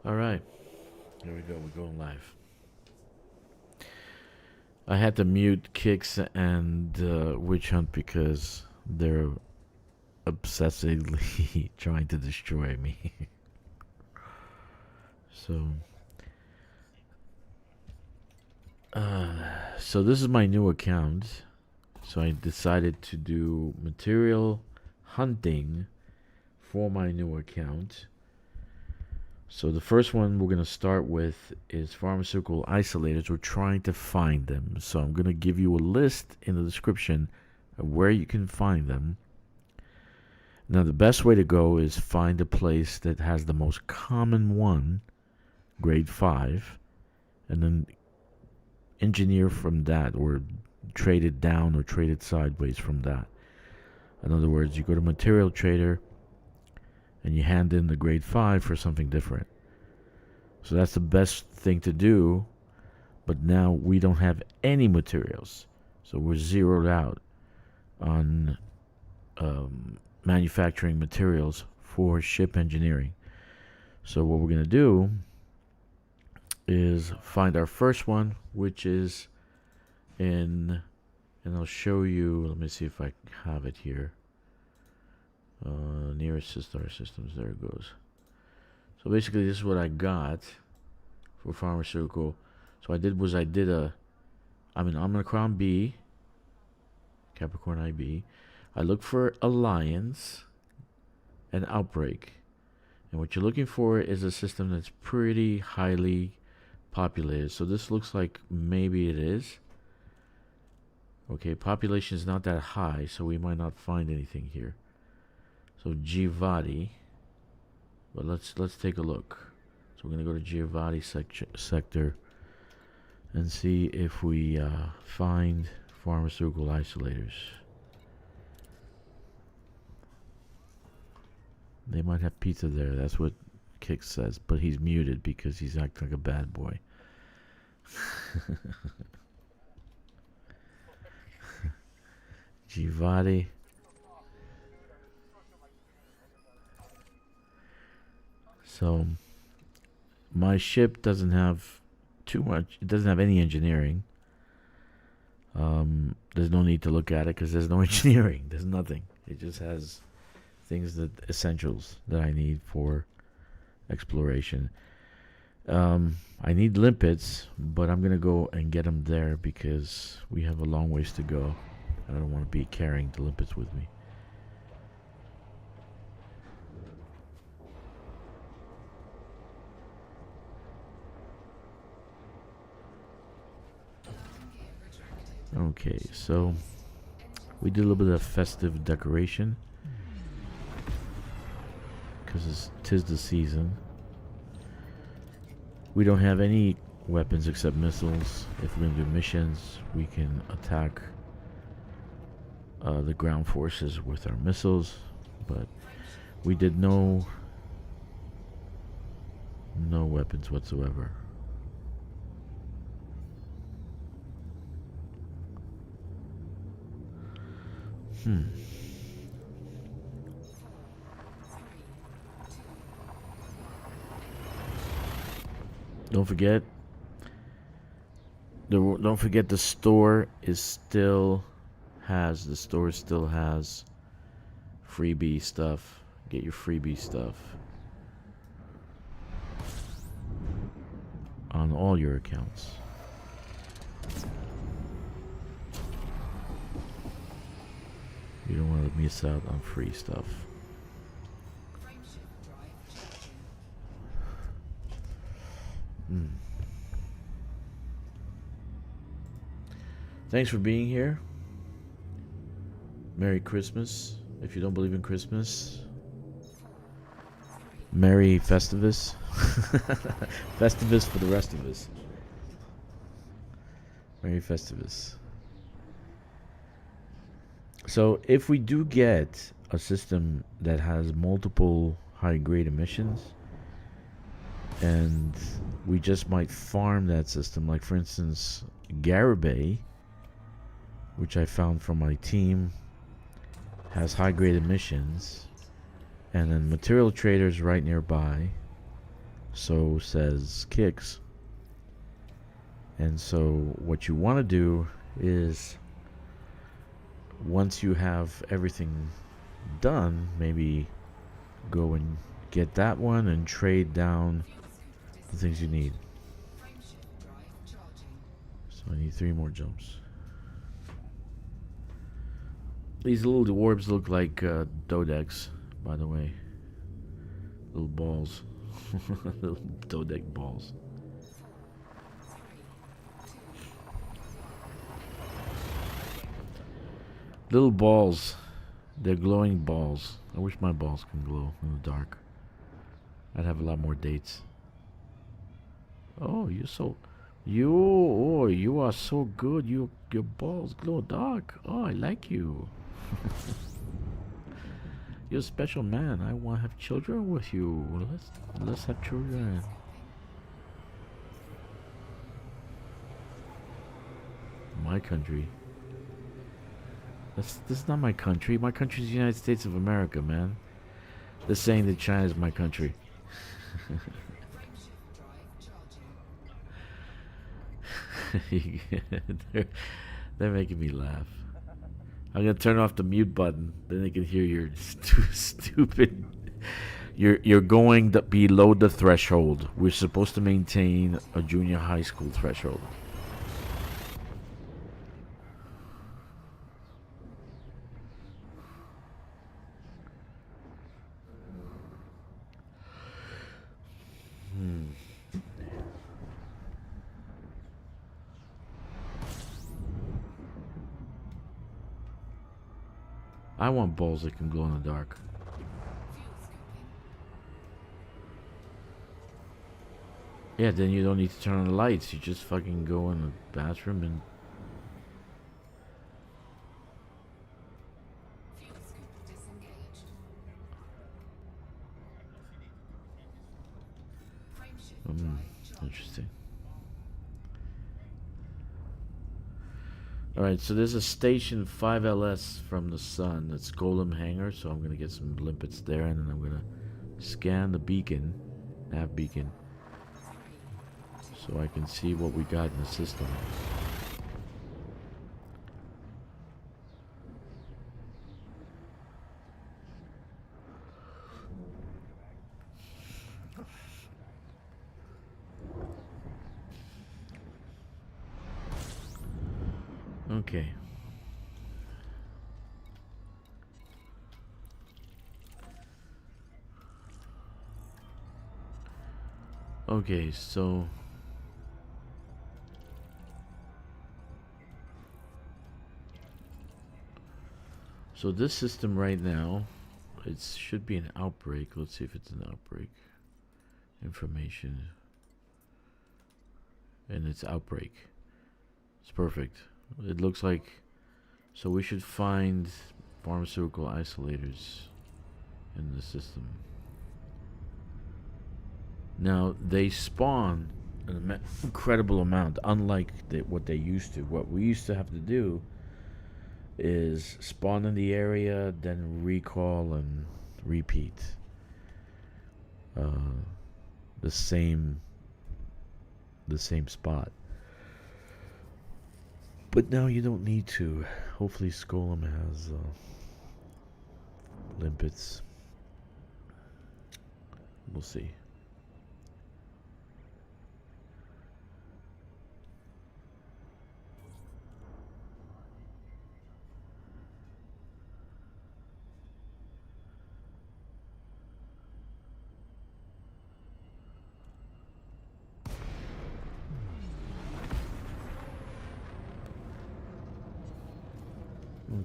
All right, here we go. We're going live. I had to mute Kkixx and Witch Hunt because they're obsessively trying to destroy me. so, so this is my new account. So I decided to do material hunting for my new account. So the first one we're going to start with is pharmaceutical isolators. We're trying to find them. So I'm going to give you a list in the description of where you can find them. Now the best way to go is find a place that has the most common one, grade 5, and then engineer from that, or trade it down or trade it sideways from that. In other words, you go to material trader and you hand in the grade 5 for something different. So that's the best thing to do, but now we don't have any materials. So we're zeroed out on manufacturing materials for ship engineering. So what we're going to do is find our first one, which is in, and I'll show you, let me see if I have it here. Nearest star systems, there it goes. So basically this is what I got for pharmaceutical. So I'm in Omicron B, Capricorn IB. I look for Alliance and Outbreak. And what you're looking for is a system that's pretty highly populated. So this looks like maybe it is. Okay, population is not that high, so we might not find anything here. So Givati, but let's take a look. So we're gonna go to Givati sector and see if we find pharmaceutical isolators. They might have pizza there. That's what Kkixx says, but he's muted because he's acting like a bad boy. Givati. So my ship doesn't have too much. It doesn't have any engineering. There's no need to look at it because there's no engineering. There's nothing. It just has things essentials that I need for exploration. I need limpets, but I'm gonna go and get them there because we have a long ways to go. I don't want to be carrying the limpets with me. Okay, so we did a little bit of festive decoration because tis the season. We don't have any weapons except missiles. If we're going to do missions, we can attack the ground forces with our missiles, but we did no weapons whatsoever. Don't forget the store still has freebie stuff. Get your freebie stuff on all your accounts. You don't want to miss out on free stuff. Thanks for being here. Merry Christmas. If you don't believe in Christmas, Merry Festivus. Festivus for the rest of us. Merry Festivus. So if we do get a system that has multiple high-grade emissions, and we just might farm that system, like for instance Garibay, which I found from my team, has high-grade emissions, and then material traders right nearby, So says Kkixx. And so what you want to do is, once you have everything done, maybe go and get that one and trade down the things you need. So I need 3 more jumps. These little orbs look like Dodex, by the way. Little balls. Little Dodec balls. Little balls. They're glowing balls. I wish my balls can glow in the dark. I'd have a lot more dates. Oh, you're so... You are so good. Your balls glow dark. Oh, I like you. You're a special man. I want to have children with you. Let's have children. My country. This is not my country. My country is the United States of America, man. They're saying that China is my country. they're making me laugh. I'm gonna turn off the mute button. Then they can hear your stupid. You're going below the threshold. We're supposed to maintain a junior high school threshold. I want balls that can glow in the dark. Yeah, then you don't need to turn on the lights. You just fucking go in the bathroom and... Interesting. Alright, so there's a station 5LS from the sun. That's Golem Hangar, so I'm gonna get some limpets there, and then I'm gonna scan the beacon, nav beacon, so I can see what we got in the system. Okay. Okay, so this system right now, it should be an outbreak. Let's see if it's an outbreak. Information. And it's outbreak. It's perfect. It looks like, so we should find pharmaceutical isolators in the system. Now they spawn an incredible amount, unlike what they used to. What we used to have to do is spawn in the area, then recall and repeat the same spot. But now you don't need to. Hopefully Skolem has limpets. We'll see.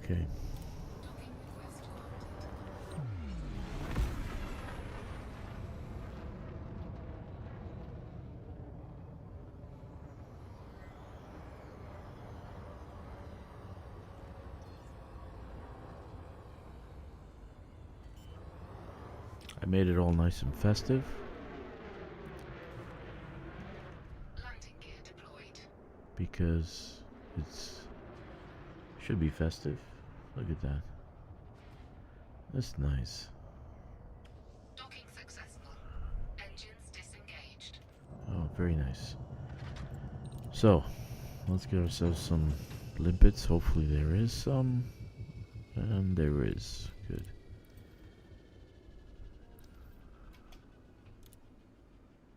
Okay. I made it all nice and festive. Landing gear deployed. Because it's should be festive. Look at that. That's nice. Docking successful. Engines disengaged. Very nice. So, let's get ourselves some limpets. Hopefully there is some. And there is. Good.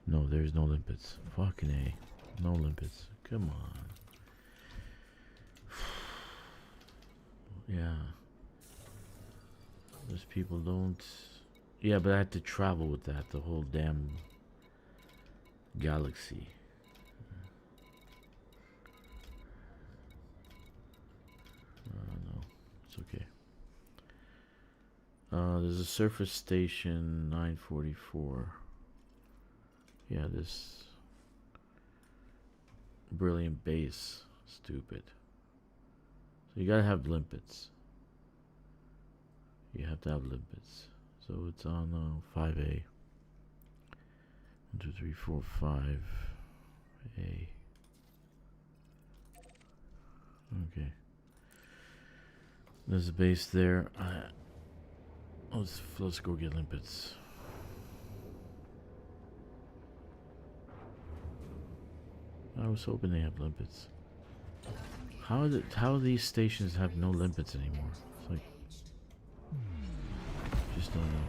No, there's no limpets. Fucking A. No limpets. Come on. Yeah. Those people don't... Yeah, but I had to travel with that. The whole damn galaxy. No. It's okay. There's a surface station 944. Yeah, this brilliant base. Stupid. So you gotta have limpets. You have to have limpets. So it's on 5A. 1, 2, 3, 4, 5A. Okay. There's a base there. Let's go get limpets. I was hoping they have limpets. How do these stations have no limpets anymore? It's like, just don't know.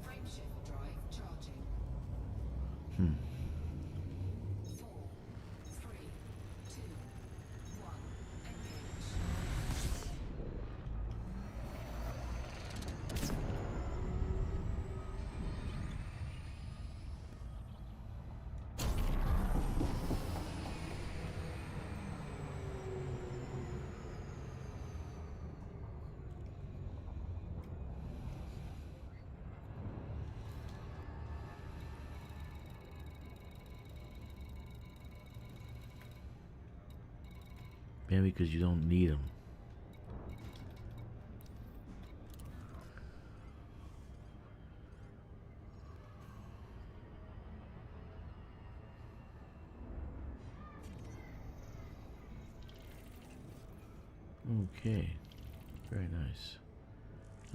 Frameshift drive charging. 4, 3, 2, 1. Engage. Maybe because you don't need them. Okay. Very nice.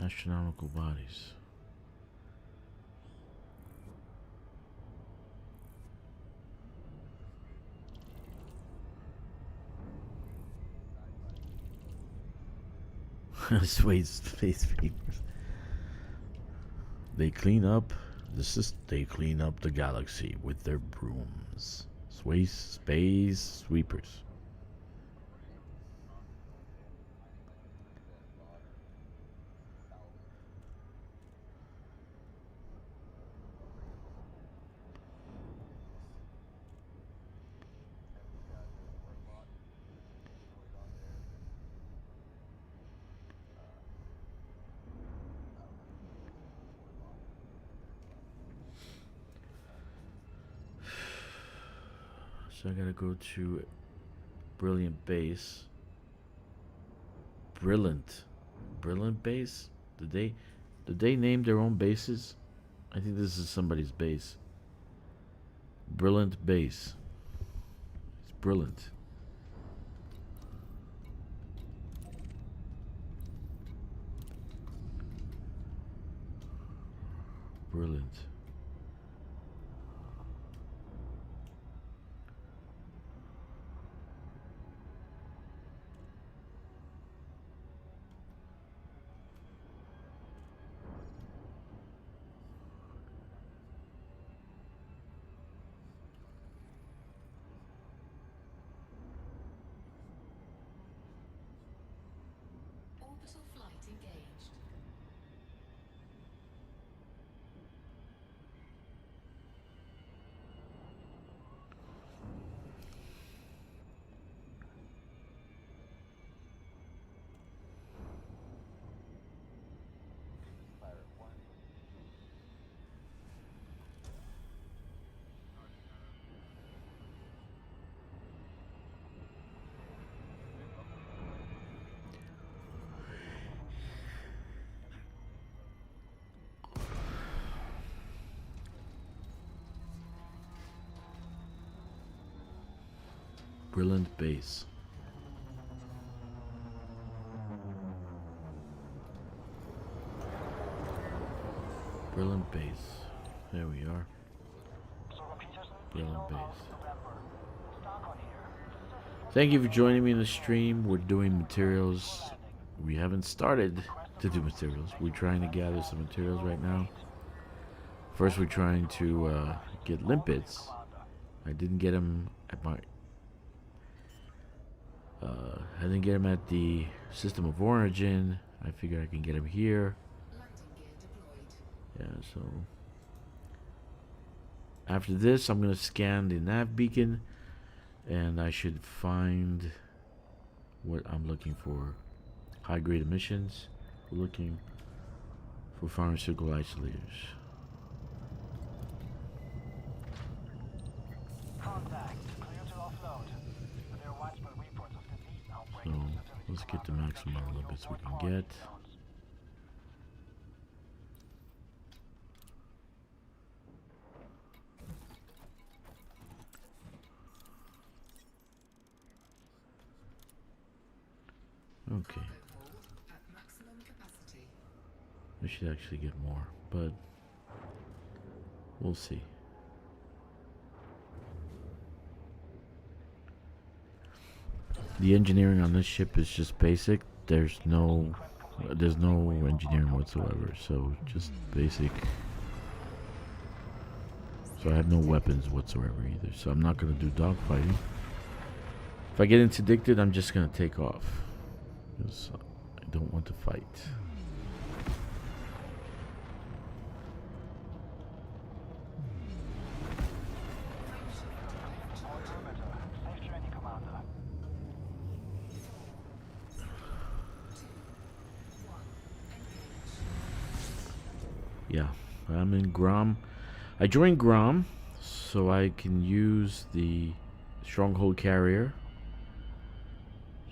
Astronomical bodies. Space papers. They clean up. They clean up the galaxy with their brooms. Space sweepers. So I gotta go to Brilliant Base. Brilliant Base? Did they name their own bases? I think this is somebody's base. Brilliant Base. It's brilliant. Brilliant. Orbital flight engaged. Brilliant base. Brilliant base. There we are. Brilliant base. Thank you for joining me in the stream. We're doing materials. We haven't started to do materials. We're trying to gather some materials right now. First, we're trying to get limpets. I didn't get them at my. I didn't get them at the system of origin. I figure I can get them here. Landing gear deployed. Yeah. So after this, I'm gonna scan the nav beacon, and I should find what I'm looking for. High-grade emissions. We're looking for pharmaceutical isolators. So let's get the maximum limits we can get. Okay. At maximum capacity. I should actually get more, but we'll see. The engineering on this ship is just basic. There's no engineering whatsoever. So just basic. So I have no weapons whatsoever either. So I'm not gonna do dogfighting. If I get interdicted, I'm just gonna take off. Because I don't want to fight. Yeah, I'm in Grom. I joined Grom so I can use the stronghold carrier.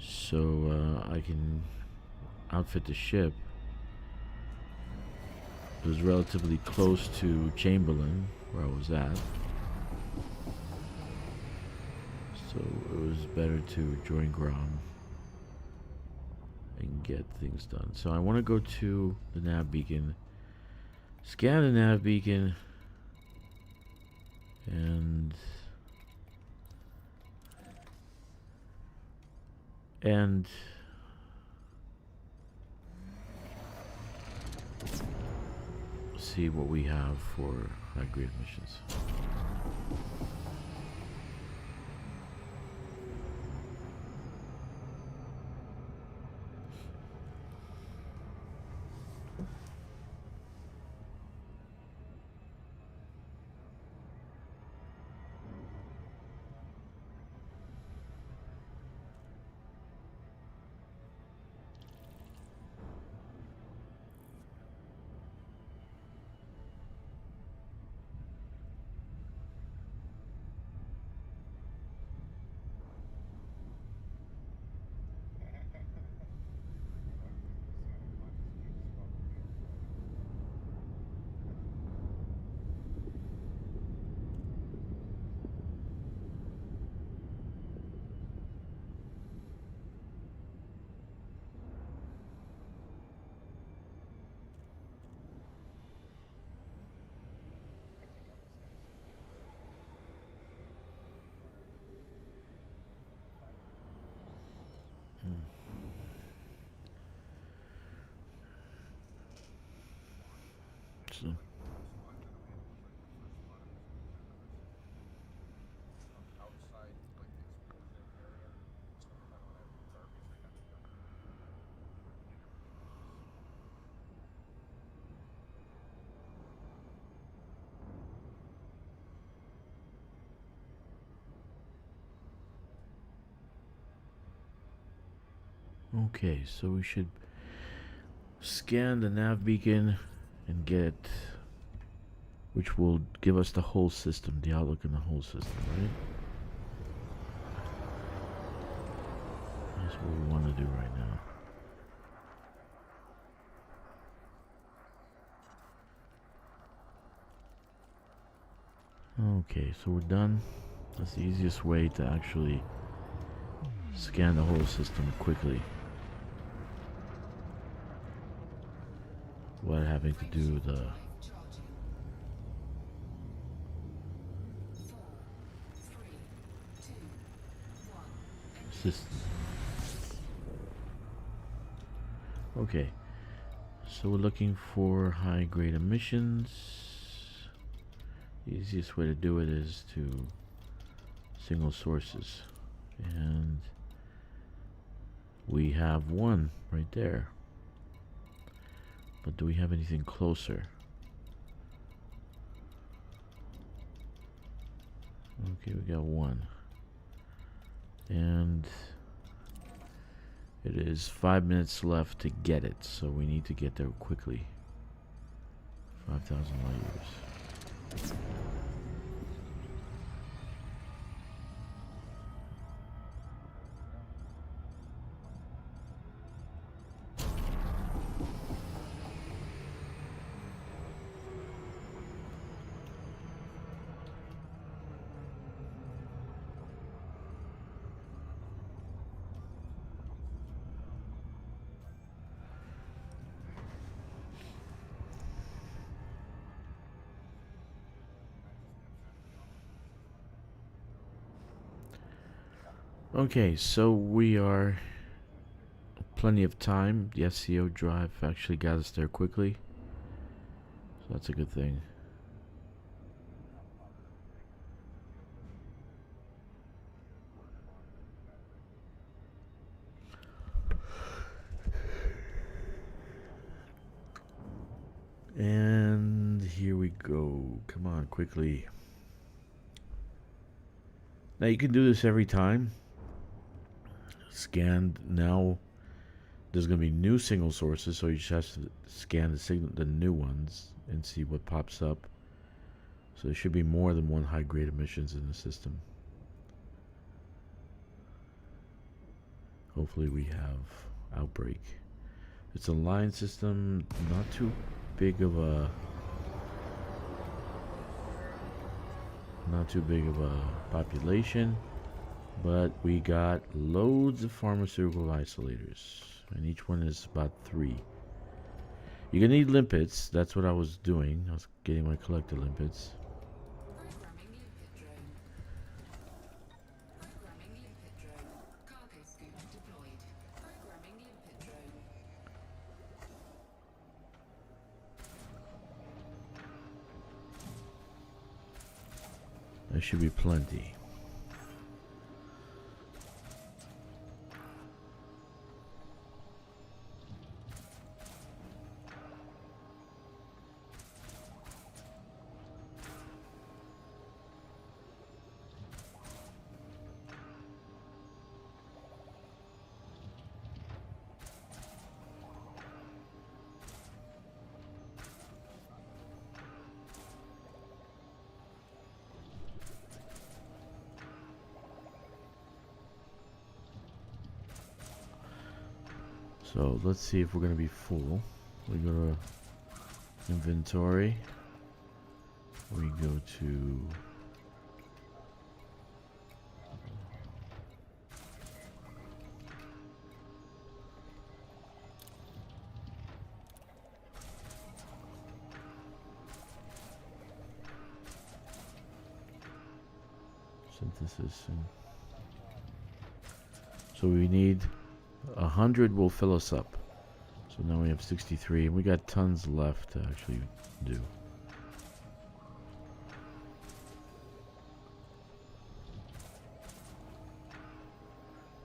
So I can outfit the ship. It was relatively close to Chamberlain, where I was at. So it was better to join Grom and get things done. So I want to go to the nav beacon. Scan the nav beacon and see what we have for high-grade missions. So okay, so we should scan the nav beacon and get, which will give us the whole system, the outlook in the whole system, right? That's what we want to do right now. Okay, so we're done. That's the easiest way to actually scan the whole system quickly without having to do the Drive charging. 4, 3, 2, 1. system. Okay, so we're looking for high grade emissions. The easiest way to do it is to single sources, and we have one right there, but do we have anything closer? Okay, we got one, and it is 5 minutes left to get it, so we need to get there quickly. 5,000 light years. Okay, so we are plenty of time. The SCO drive actually got us there quickly, so that's a good thing. And here we go. Come on, quickly. Now you can do this every time. Scan now. There's going to be new single sources, so you just have to scan the new ones and see what pops up. So there should be more than one high grade emissions in the system. Hopefully we have Outbreak. It's a line system, not too big of a population, but we got loads of pharmaceutical isolators, and each one is about 3. You're gonna need limpets. That's what I was doing. I was getting my collector limpets. Programming limpet drone. Programming limpet drone. Cargo scoop deployed. Programming limpet drone. There should be plenty. So let's see if we're going to be full. We go to inventory. We go to synthesis. So we need 100 will fill us up. So now we have 63, and we got tons left to actually do.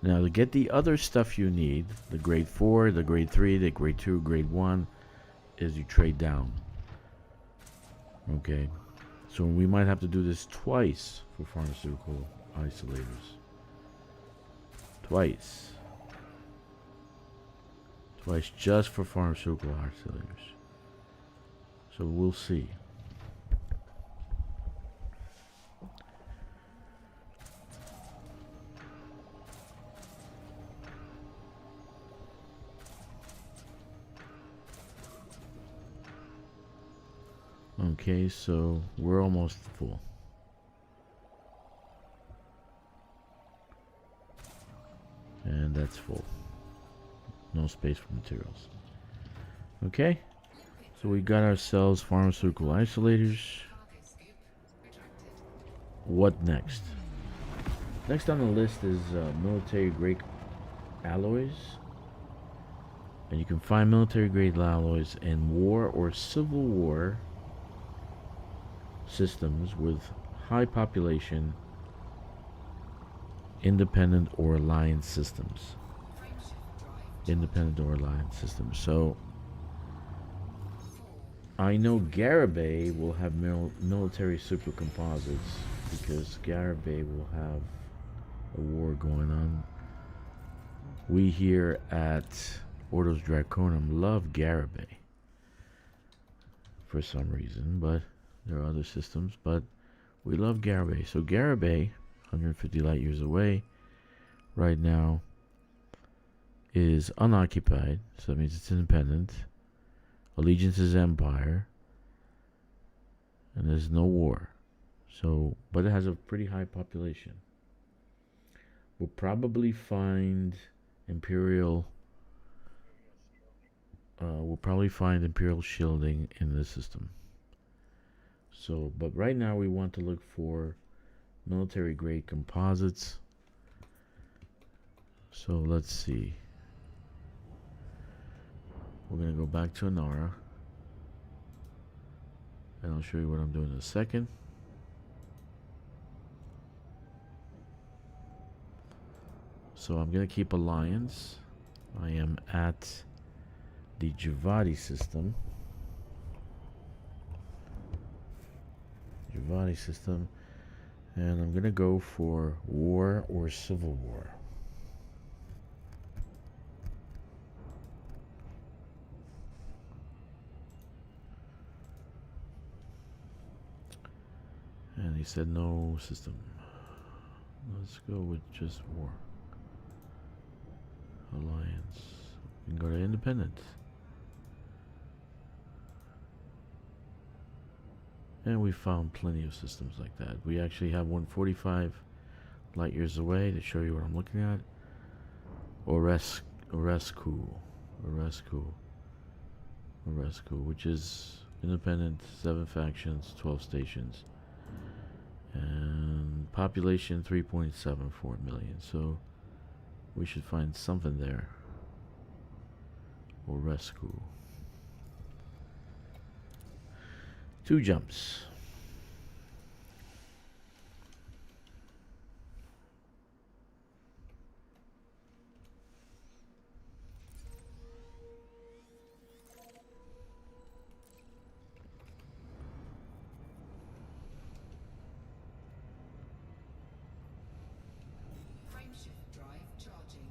Now to get the other stuff you need, the grade 4, the grade 3, the grade 2, grade 1, is you trade down. Okay, so we might have to do this twice for pharmaceutical isolators. Twice just for pharmaceutical isolators. So we'll see. Okay, so we're almost full. And that's full. No space for materials. Okay. So we got ourselves pharmaceutical isolators. Cargo scoop retracted. What next? Next on the list is military grade alloys. And you can find military grade alloys in war or civil war systems with high population, independent or alliance systems. Frameshift drive. Independent or alliance systems. So I know Garibay will have military super composites because Garibay will have a war going on. We here at Ordos Draconum love Garibay for some reason, but there are other systems, but we love Garibay. So Garibay, 150 light years away right now, is unoccupied, so that means it's independent. Allegiance is Empire, and there's no war. So, but it has a pretty high population. We'll probably find Imperial. We'll probably find Imperial shielding in this system. So, but right now we want to look for military grade composites. So let's see. We're gonna go back to Anara, and I'll show you what I'm doing in a second. So I'm gonna keep Alliance. I am at the Javadi system. Javadi system, and I'm gonna go for war or civil war. And he said no system. Let's go with just war. Alliance. We can go to independent. And we found plenty of systems like that. We actually have 145 light years away to show you what I'm looking at. Orescu, which is independent, 7 factions, 12 stations. And population 3.74 million. So we should find something there. Orescu. 2 jumps. Frameshift drive charging.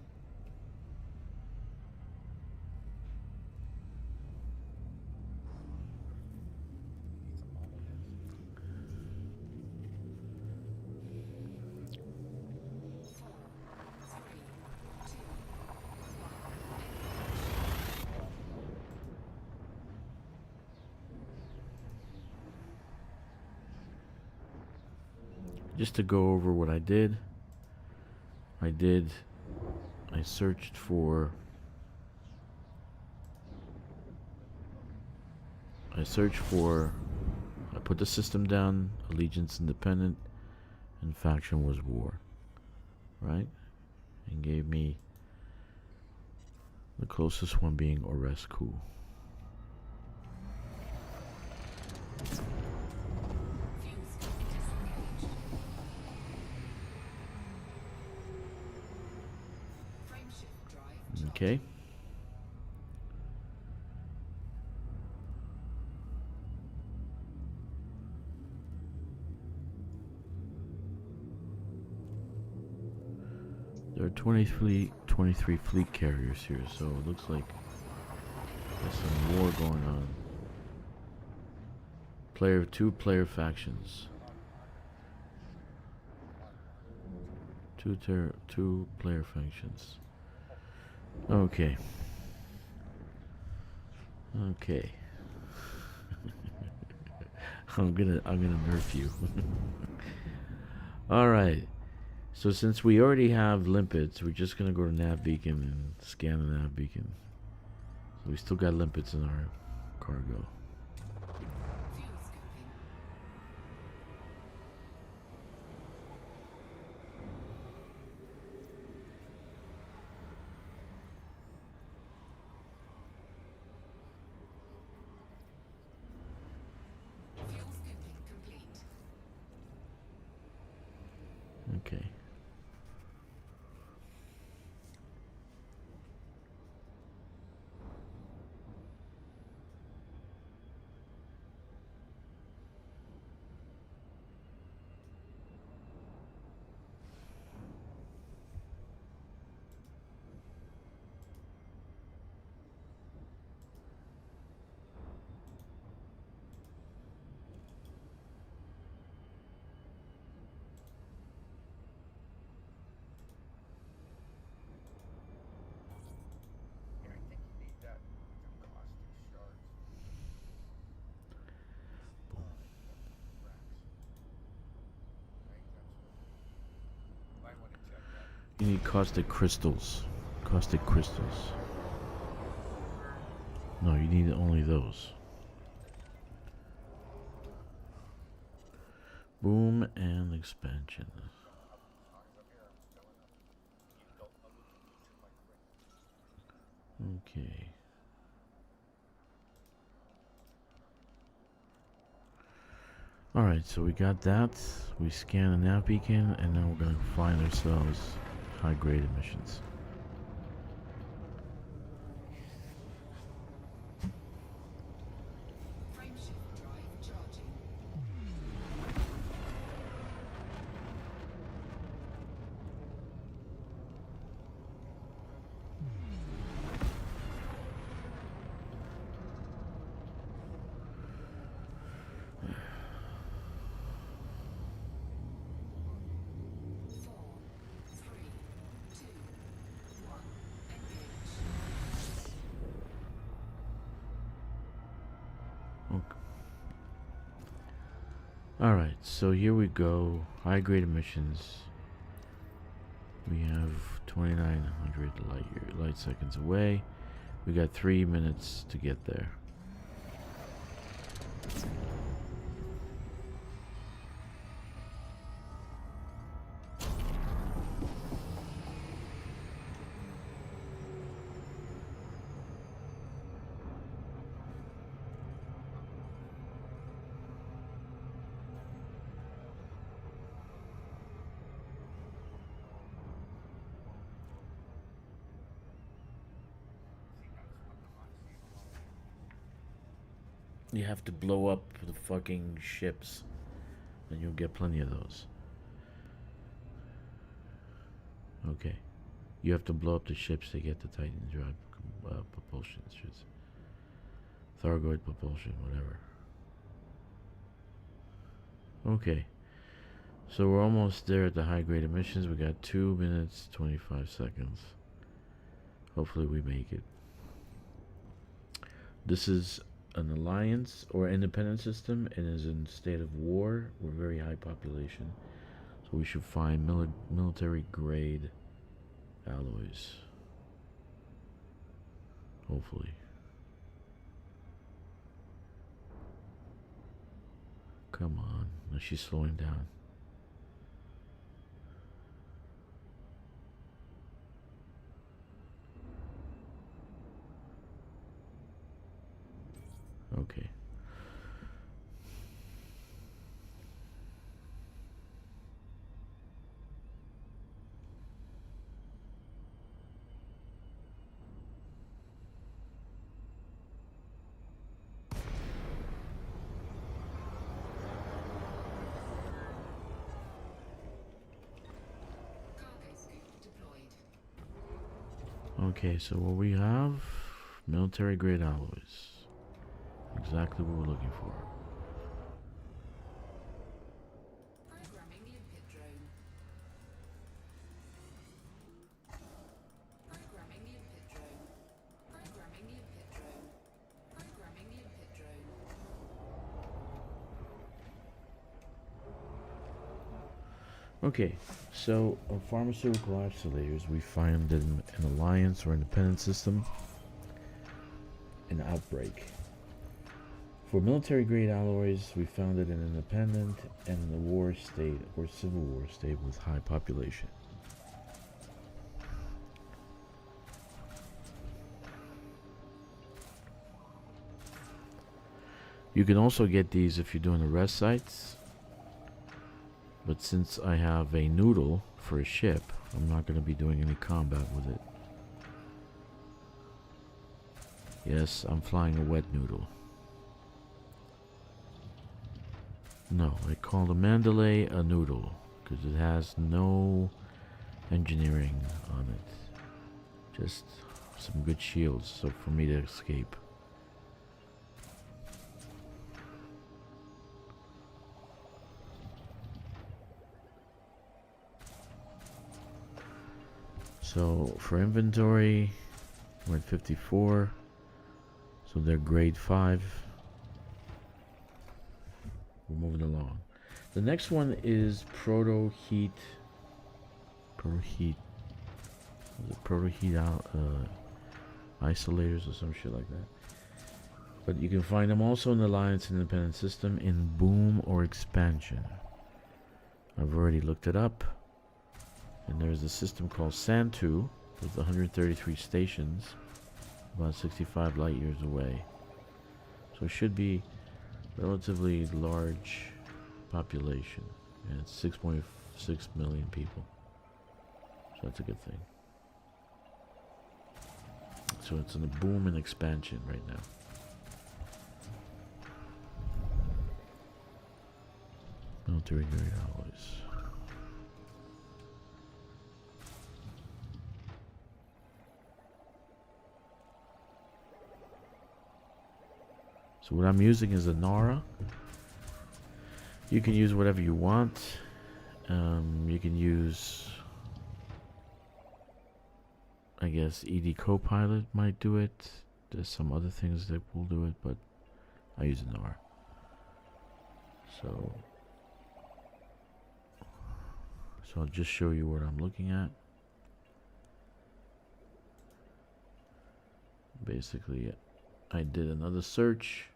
Just to go over what I did, I searched for I put the system down, allegiance independent, and faction was war, right? And gave me the closest one being Orescu. Okay. There are 23 fleet carriers here, so it looks like there's some war going on. Two player factions. Two player factions. Okay. I'm gonna nerf you. All right. So since we already have limpets, we're just gonna go to nav beacon and scan the nav beacon. So we still got limpets in our cargo. Fuel scooping. Fuel scooping complete. Okay. Yeah, I think you need that the caustic shards. Racks. I think that's what. Might want to check that. You need caustic crystals. Caustic crystals. No, you need only those. Boom and expansion. Okay. Alright, so we got that. We scan the nav beacon, and now we're gonna find ourselves high-grade emissions. Frameshift drive charging. Four, three, two, one. Engage. Okay. Alright, so here we go. High-grade emissions. We have 2,900 light seconds away. We got 3 minutes to get there. You have to blow up the fucking ships, and you'll get plenty of those. Okay. You have to blow up the ships to get the Titan drive propulsion. It's just Thargoid propulsion, whatever. Okay. So we're almost there at the high-grade emissions. We got 2 minutes, 25 seconds. Hopefully we make it. This is an alliance or independent system and is in state of war. We're very high population, so we should find military grade alloys, hopefully. Come on. No, she's slowing down. Okay. Cargo scoop deployed. Okay, so what we have, military grade alloys. Exactly what we're looking for. Programming limpet drone. Programming limpet drone. Programming limpet drone. Programming limpet drone. Okay, so pharmaceutical isolators, we find them in alliance or independent system, in Outbreak. For military grade alloys, we found it in independent and in the war state or civil war state with high population. You can also get these if you're doing Unrest sites, but since I have a noodle for a ship, I'm not going to be doing any combat with it. Yes, I'm flying a wet noodle. No, I call the Mandalay a noodle because it has no engineering on it. Just some good shields so for me to escape. So for inventory, we're at 54. So they're grade 5. We're moving along. The next one is Proto Heat. Proto Heat. Was it Proto Heat out? Isolators or some shit like that. But you can find them also in the Alliance Independent System in Boom or Expansion. I've already looked it up. And there's a system called Santu with 133 stations, about 65 light years away. So it should be relatively large population. And it's 6.6 million people. So that's a good thing. So it's in a boom and expansion right now. Military grade alloys. So what I'm using is a Nara. You can use whatever you want. You can use, I guess, ED Copilot might do it. There's some other things that will do it, but I use a Nara. So I'll just show you what I'm looking at. Basically, I did another search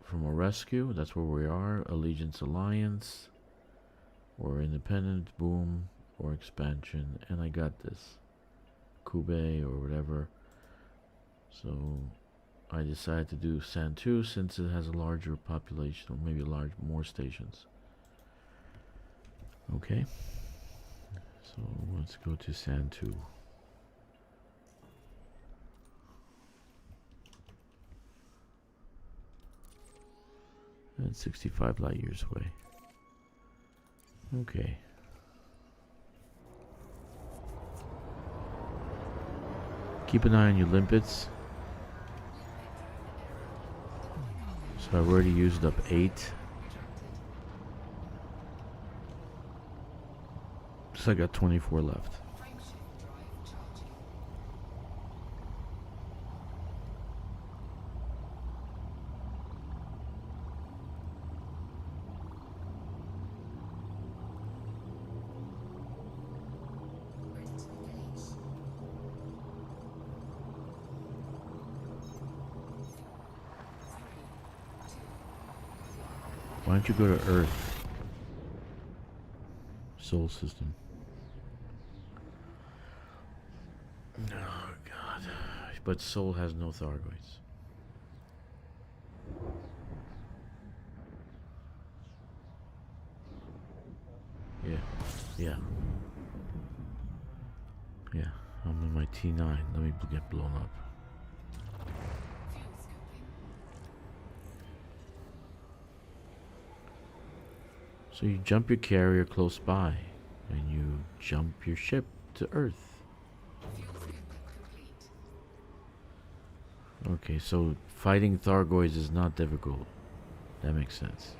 from a rescue. That's where we are. Allegiance Alliance or Independent, Boom or Expansion. And I got this. Kube or whatever. So I decided to do Santu since it has a larger population, or maybe more stations. Okay, so let's go to Santu. That's 65 light years away. Okay. Keep an eye on your limpets. So I've already used up 8. So I got 24 left. Why don't you go to Earth? Soul system. Oh god. But Soul has no Thargoids. Yeah. I'm in my T9. Let me get blown up. So you jump your carrier close by, and you jump your ship to Earth. Okay, so fighting Thargoids is not difficult. That makes sense.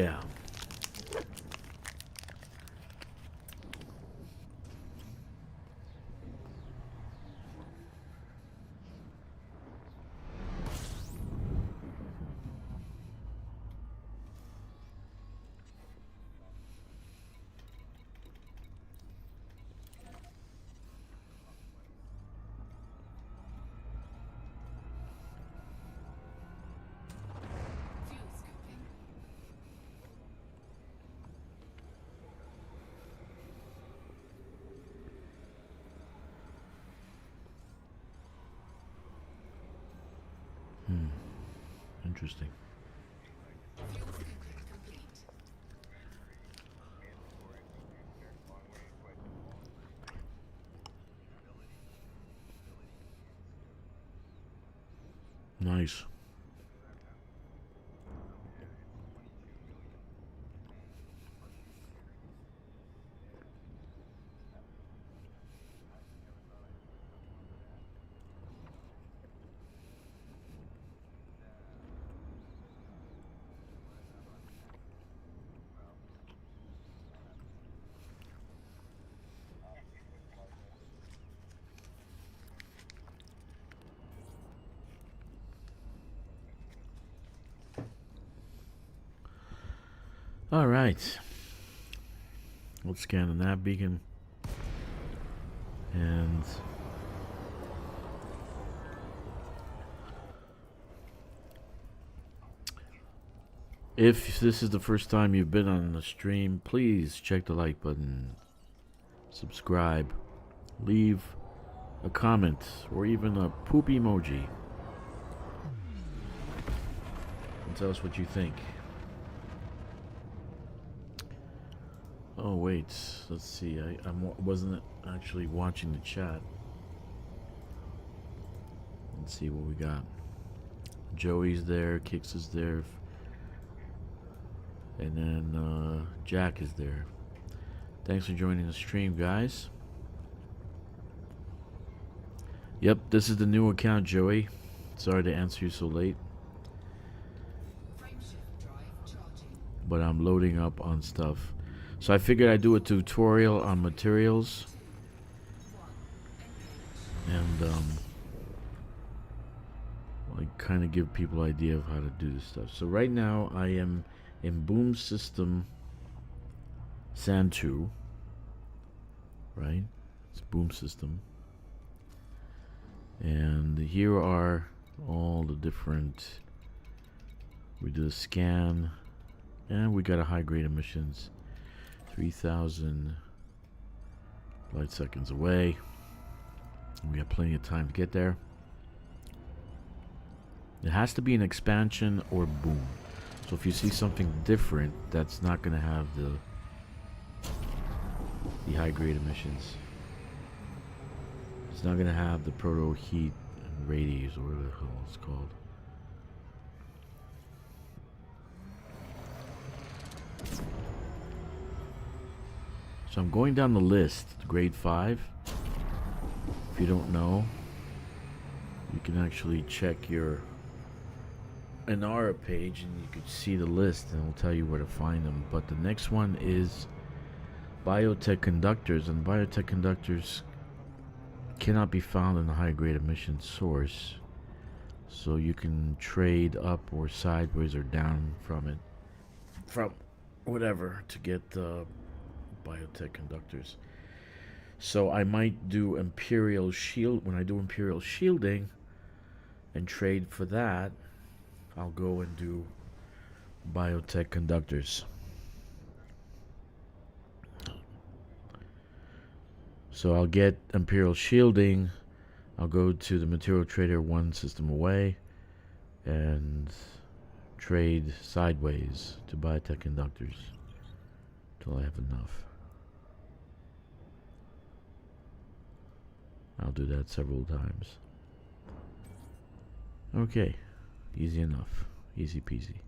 yeah. Fuel scooping. Interesting. Fuel scooping complete. Nice. All right. Let's scan the nav beacon. And if this is the first time you've been on the stream, please check the like button, subscribe, leave a comment, or even a poop emoji. And tell us what you think. Oh wait, let's see. I wasn't actually watching the chat. Let's see what we got. Joey's there, Kkixx is there, and then Jack is there. Thanks for joining the stream, guys. Yep, this is the new account, Joey. Sorry to answer you so late, Frameshift drive charging. but I'm loading up on stuff. So I figured I'd do a tutorial on materials and like kind of give people an idea of how to do this stuff. So right now I am in Boom System Sand 2, right? It's Boom System. And here are all the different, we did a scan, and we got a high grade emissions, 3,000 light seconds away. We got plenty of time to get there. It has to be an expansion or boom. So if you see something different, that's not going to have the high grade emissions. It's not going to have the Proto heat and Radiators, or whatever the hell it's called. So I'm going down the list. Grade 5. If you don't know, you can actually check your Inara page and you could see the list and it'll tell you where to find them. But the next one is Biotech Conductors, and Biotech Conductors cannot be found in the high grade emission source. So you can trade up or sideways or down from it, from whatever, to get Biotech Conductors. So I might do Imperial Shield. When I do Imperial Shielding and trade for that, I'll go and do Biotech Conductors. So I'll get Imperial Shielding, I'll go to the Material Trader one system away and trade sideways to Biotech Conductors till I have enough. I'll do that several times. Okay, easy enough, easy peasy.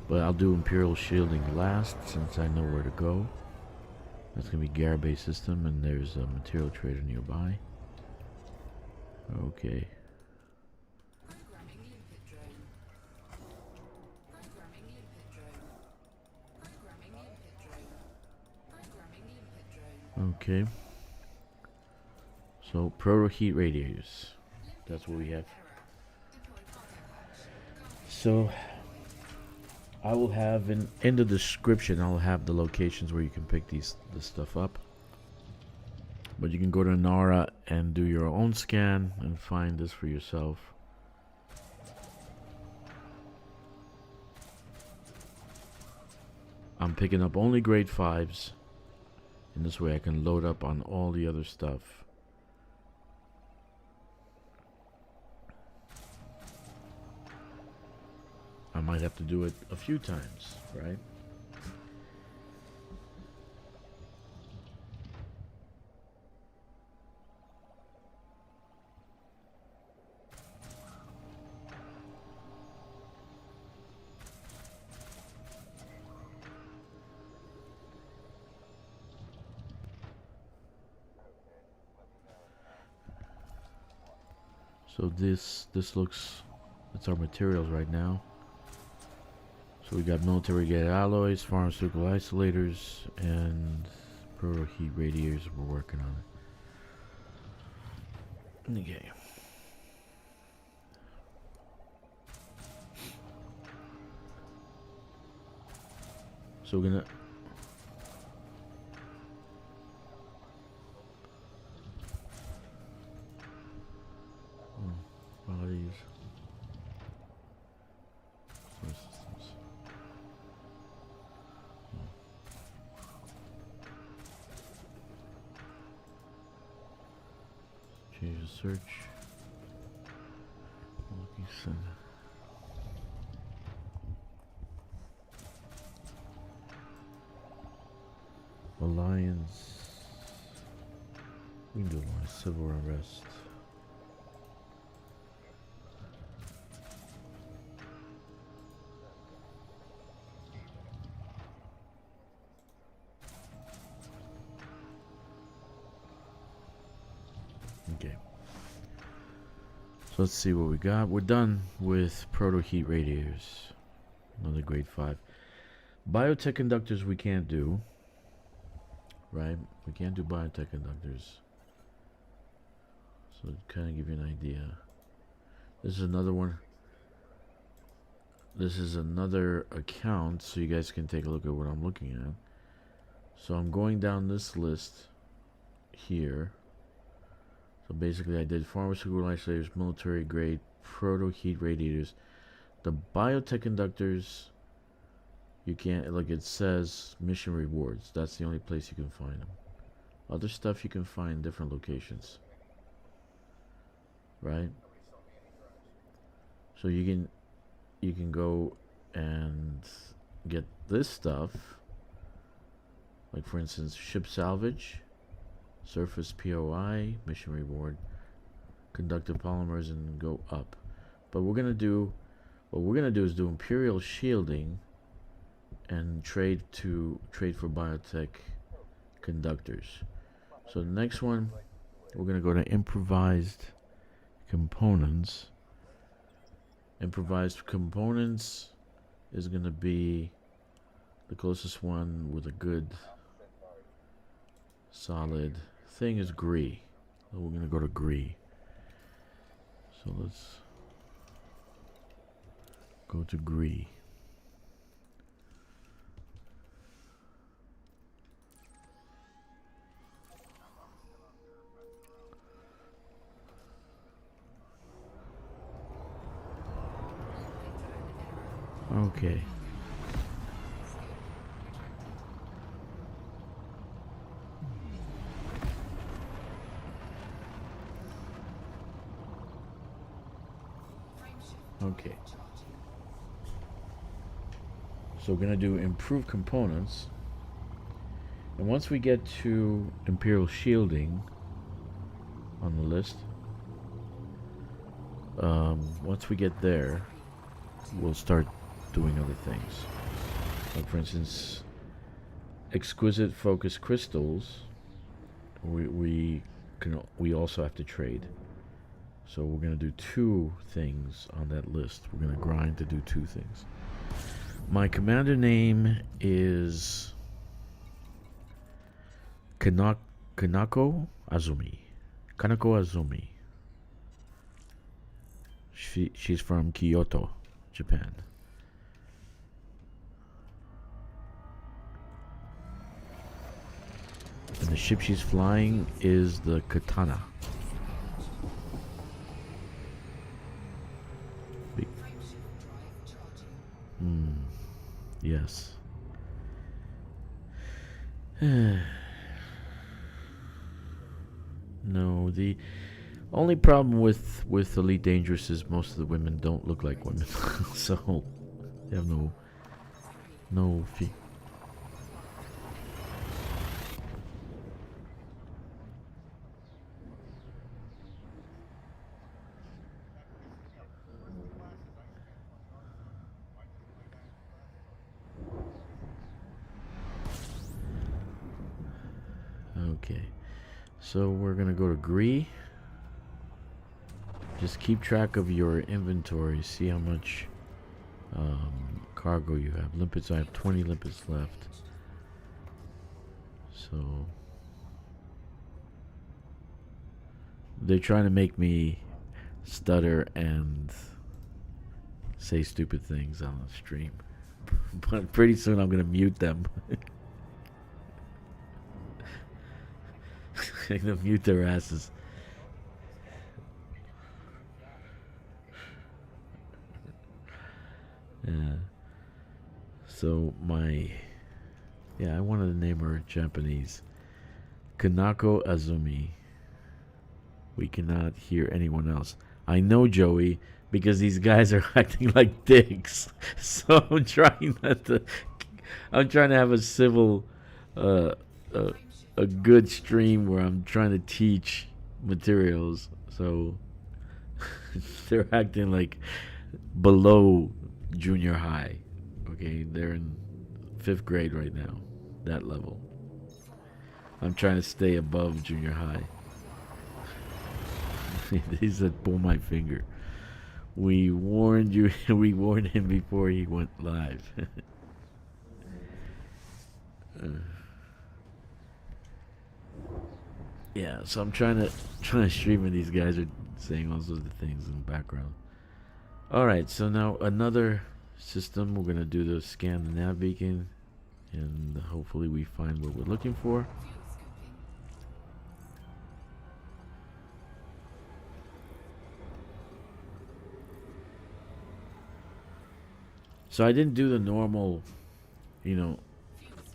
But I'll do Imperial Shielding last since I know where to go. That's gonna be Garibay system, and there's a Material Trader nearby. Okay. Okay. So Proto heat radiators. That's what we have. So I will have in the description. I'll have the locations where you can pick this stuff up. But you can go to Nara and do your own scan and find this for yourself. I'm picking up only grade 5s. And this way I can load up on all the other stuff. I might have to do it a few times, right? So this looks, that's our materials right now. So we got military grade alloys, pharmaceutical isolators, and proto heat radiators. We're working on it. Okay. So we're gonna bodies. Systems. Change the search. Looking center. Alliance. We can do Alliance. Civil Unrest. Okay. So let's see what we got. We're done with Proto heat radiators. Another grade 5. Biotech conductors we can't do. Right? We can't do biotech conductors. So to kind of give you an idea. This is another one. This is another account, so you guys can take a look at what I'm looking at. So I'm going down this list here. So basically I did pharmaceutical isolators, military grade, proto heat radiators. The biotech conductors, you can't, like it says, mission rewards. That's the only place you can find them. Other stuff you can find in different locations. Right? So you can go and get this stuff. Like for instance, ship salvage, surface POI, mission reward, conductive polymers, and go up. But what we're gonna do is do imperial shielding and trade for biotech conductors. So the next one, we're gonna go to improvised components. Improvised components is gonna be the closest one with a good solid thing is Gree. So we're gonna go to Gree. So let's go to Gree. Okay. Okay. So we're going to do improve components. And once we get to Imperial Shielding on the list, once we get there, we'll start doing other things. Like for instance, exquisite focus crystals, we also have to trade. So we're going to do 2 things on that list. We're going to grind to do 2 things. My commander name is Kanako Azumi. Kanako Azumi. She's from Kyoto, Japan. And the ship she's flying is the Katana. Yes. No, the only problem with Elite Dangerous is most of the women don't look like women, so they have no fee. Okay, so we're gonna go to Gree. Just keep track of your inventory. See how much cargo you have. Limpets, I have 20 limpets left. So they're trying to make me stutter and say stupid things on the stream. But pretty soon I'm gonna mute them. I'm gonna mute their asses. Yeah. So I wanted to name her Japanese. Kanako Azumi. We cannot hear anyone else. I know, Joey, because these guys are acting like dicks. So I'm trying to have a civil, a good stream where I'm trying to teach materials. So they're acting like below junior high. Okay, they're in 5th grade right now. That level. I'm trying to stay above junior high. He said, pull my finger. We warned you. We warned him before he went live. Yeah, so I'm trying to stream, and these guys are saying all sorts of things in the background. All right, so now another system. We're gonna do the scan the nav beacon, and hopefully we find what we're looking for. So I didn't do the normal,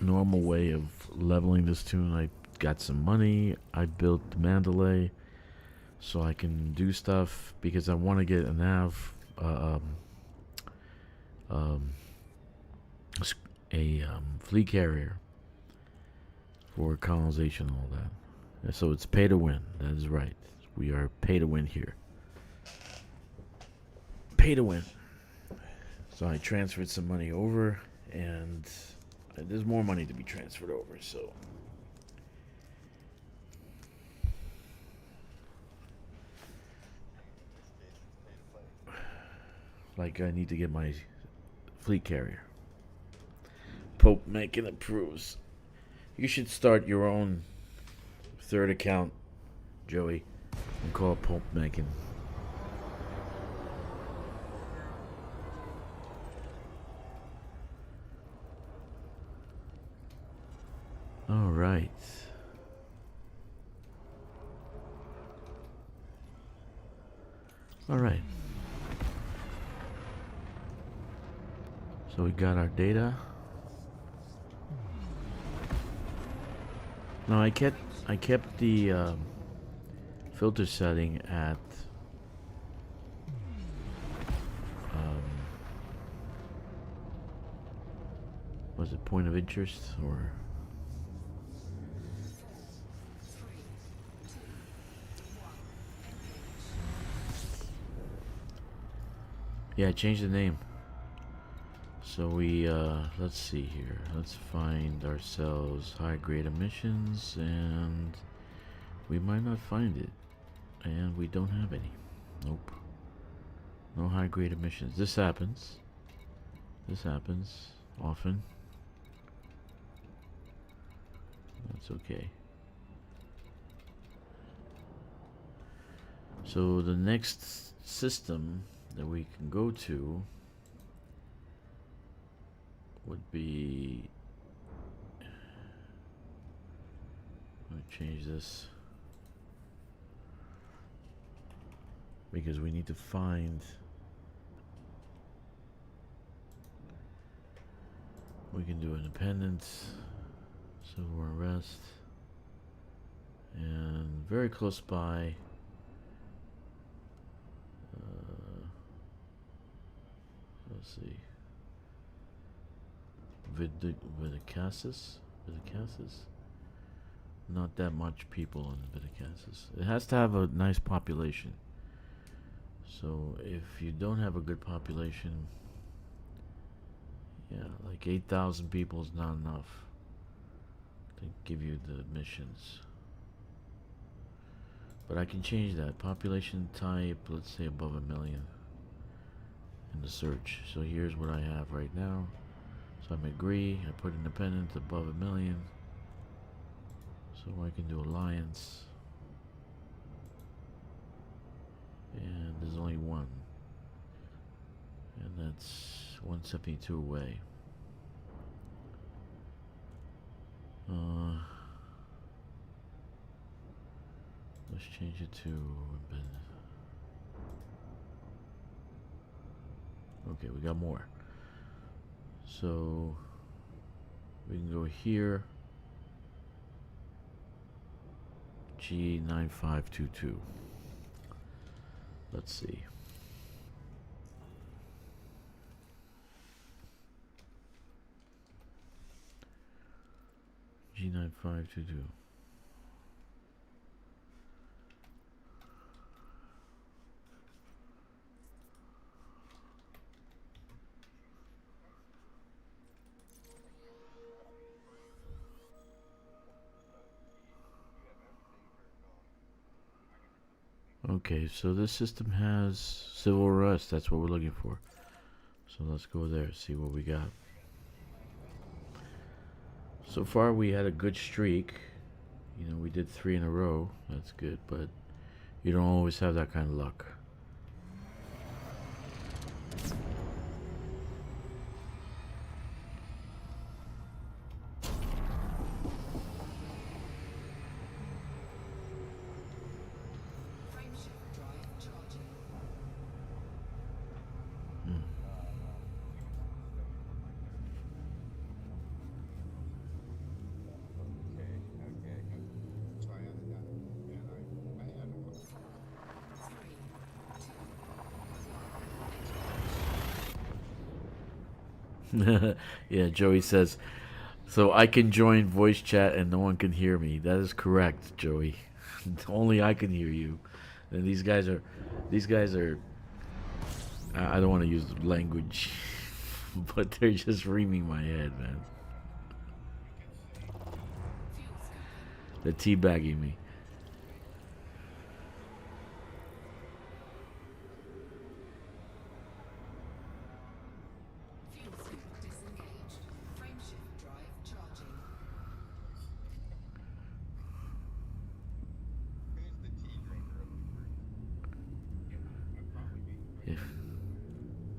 normal way of leveling this tune. I got some money. I built Mandalay so I can do stuff because I want to get a nav, fleet carrier for colonization and all that. And so it's pay to win. That is right. We are pay to win here. Pay to win. So I transferred some money over, and there's more money to be transferred over, so. Like, I need to get my fleet carrier. Pope Macon approves. You should start your own 3rd account, Joey, and call it Pope Macon. All right. All right. So we got our data. No, I kept the filter setting at was it point of interest or? Yeah, I changed the name. So we, let's see here. Let's find ourselves high-grade emissions, and we might not find it. And we don't have any. Nope. No high-grade emissions. This happens. This happens often. That's okay. So the next system that we can go to would be, let me change this because we need to find, we can do independence, civil unrest, and very close by, let's see, Vidicassus. Not that much people in Vidicassus. It has to have a nice population. So if you don't have a good population, yeah, like 8,000 people is not enough to give you the missions. But I can change that. Population type, let's say above 1 million in the search. So here's what I have right now. So I'm agree. I put independent above 1 million. So I can do alliance. And there's only one. And that's 172 away. Let's change it to independent. Okay, we got more. So we can go here. G9522. Let's see. G9522. Okay, so this system has civil unrest. That's what we're looking for. So let's go there, see what we got. So far we had a good streak. You know, we did 3 in a row. That's good, but you don't always have that kind of luck. Yeah, Joey says, so I can join voice chat and no one can hear me. That is correct, Joey. Only I can hear you. And these guys are, I don't want to use the language, but they're just reaming my head, man. They're teabagging me.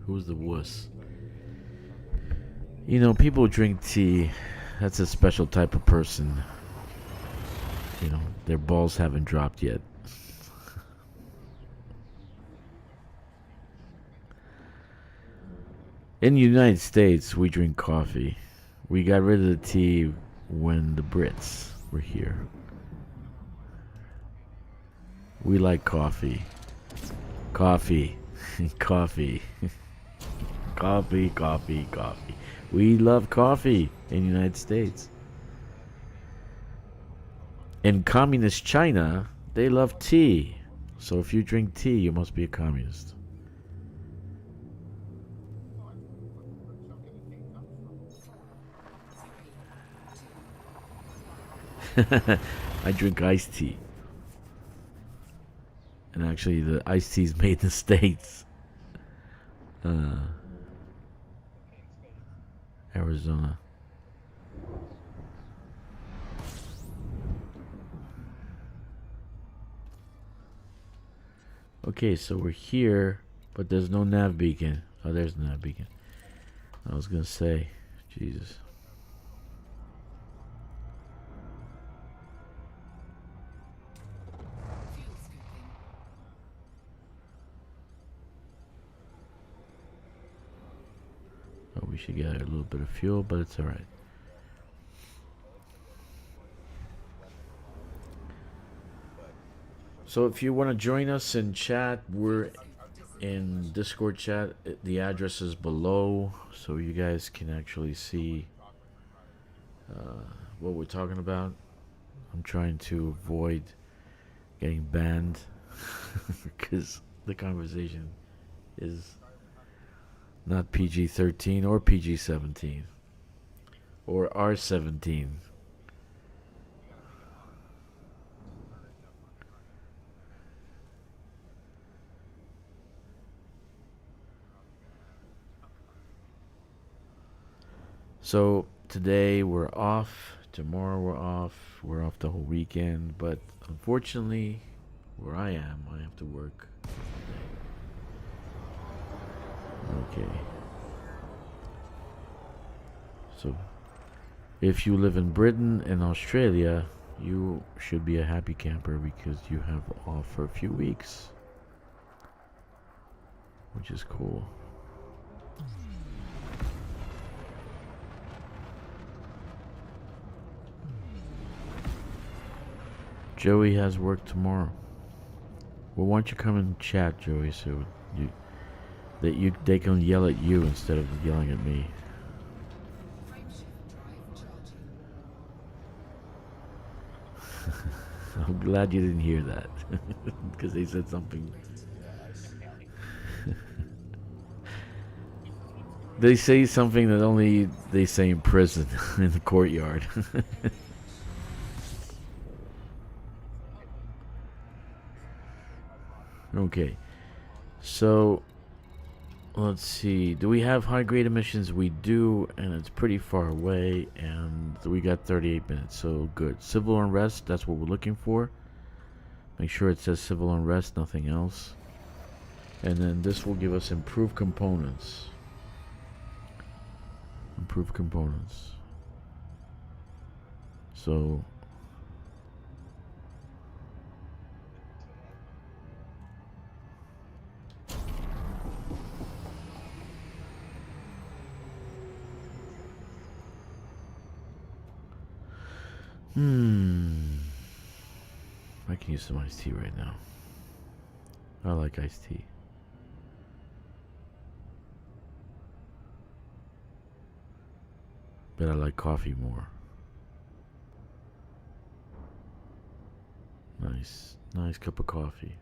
Who's the wuss? You know, people drink tea. That's a special type of person. You know, their balls haven't dropped yet. In the United States, we drink coffee. We got rid of the tea when the Brits were here. We like coffee. Coffee. Coffee. Coffee, coffee, coffee. We love coffee in the United States. In communist China, they love tea. So if you drink tea, you must be a communist. I drink iced tea. And actually, the iced tea is made in the States. Arizona. Okay, so we're here, but there's no nav beacon. Oh, there's the nav beacon. I was gonna say, Jesus. Fuel scooping. Oh, we should get a little bit of fuel, but it's alright. So if you want to join us in chat, we're in Discord chat. The address is below, so you guys can actually see what we're talking about. I'm trying to avoid getting banned because the conversation is not PG-13 or PG-17 or R-17. So today we're off, tomorrow we're off the whole weekend, but unfortunately, where I am, I have to work today. Okay. So if you live in Britain and Australia, you should be a happy camper because you have off for a few weeks, which is cool. Joey has work tomorrow. Well, why don't you come and chat, Joey, so they can yell at you instead of yelling at me. Frameshift drive charging. I'm glad you didn't hear that because they said something. They say something that only they say in prison in the courtyard. Okay, so let's see. Do we have high grade emissions? We do, and it's pretty far away, and we got 38 minutes, so good. Civil unrest, that's what we're looking for. Make sure it says civil unrest, nothing else. And then this will give us improved components. Improved components. So I can use some iced tea right now. I like iced tea. But I like coffee more. Nice cup of coffee.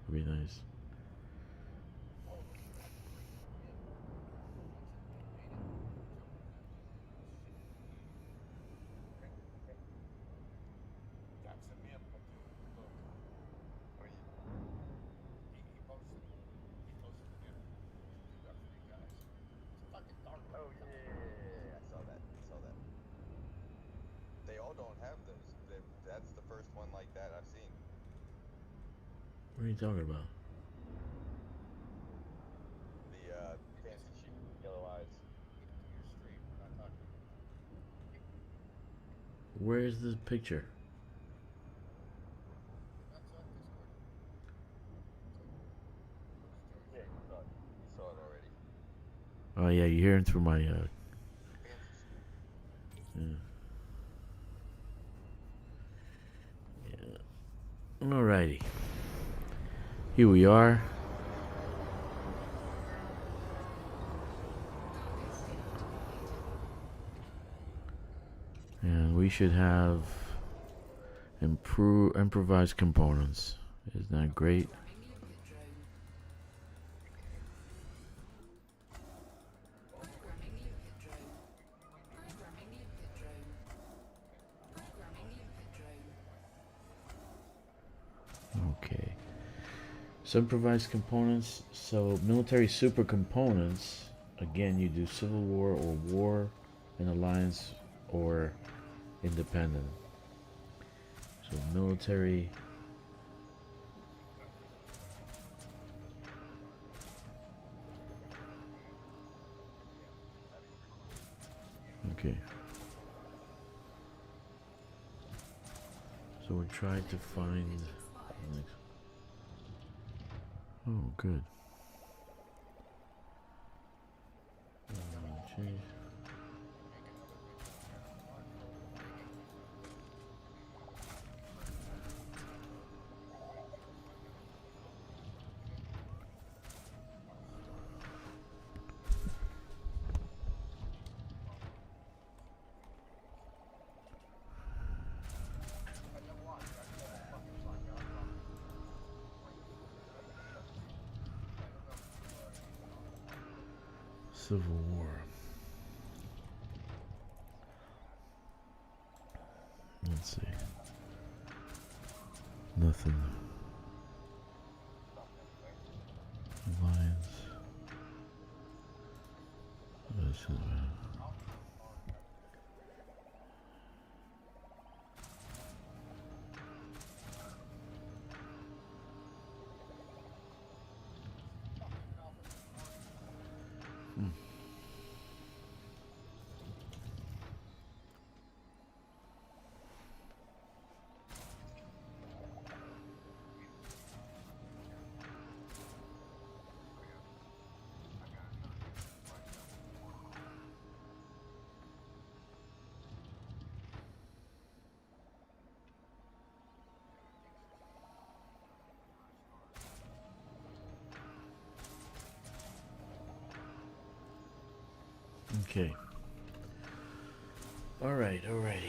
Would be nice. Jackson me up to look. What he posted the gift. Two got three guys. It's fucking dark. Oh yeah, I saw that. They all don't have those. That's the first one like that I've seen. What are you talking about? The fancy sheep, yellow eyes. Your stream. We're not talking. Where's the picture? That's on Discord. Yeah, you saw it already. Oh yeah, you're hearing through my Fancy yeah. Alrighty. Here we are. And we should have improvised components. Isn't that great? Programming limpet drone. Programming limpet drone. Programming limpet drone. Okay. So improvised components. So military super components. Again, you do civil war or war, an alliance, or independent. So military Okay. So we're trying to find the next. Oh, good. Change. Civil War. Let's see. Nothing. Alliance. This is okay. Alrighty then.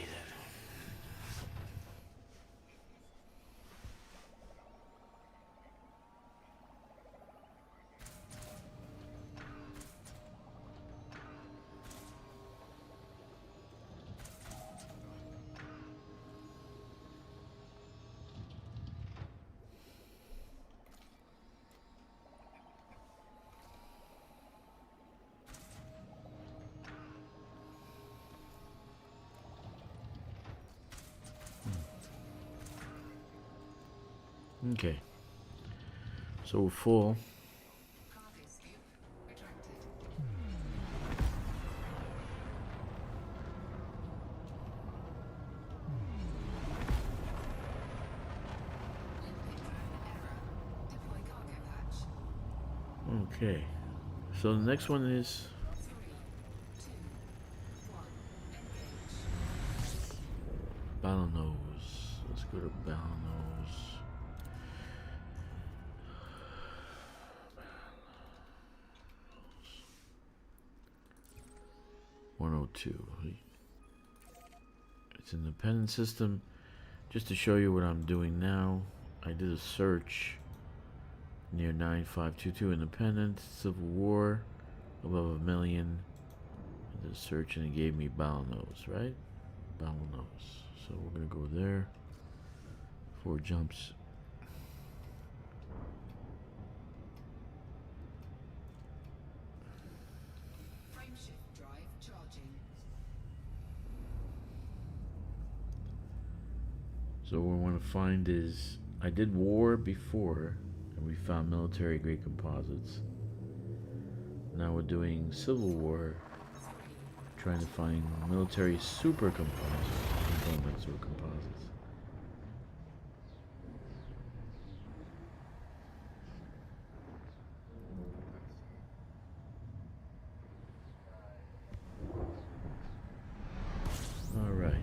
Okay. So we're full. Cargo scoop retracted. Limpet drone error. Deploy cargo patch. Okay. So the next one is 3, 2, 1. Engage. Battle Nose. Let's go to Battle Nose. It's an independent system. Just to show you what I'm doing now, I did a search near 9522 independent, Civil War, above 1,000,000. I did a search and it gave me Battle Nose, right? Battle Nose. So we're gonna go there. 4 jumps. Frameshift drive charging. So what we want to find is, I did war before, and we found military grade composites. Now we're doing Civil War, trying to find military super components or composites. All right.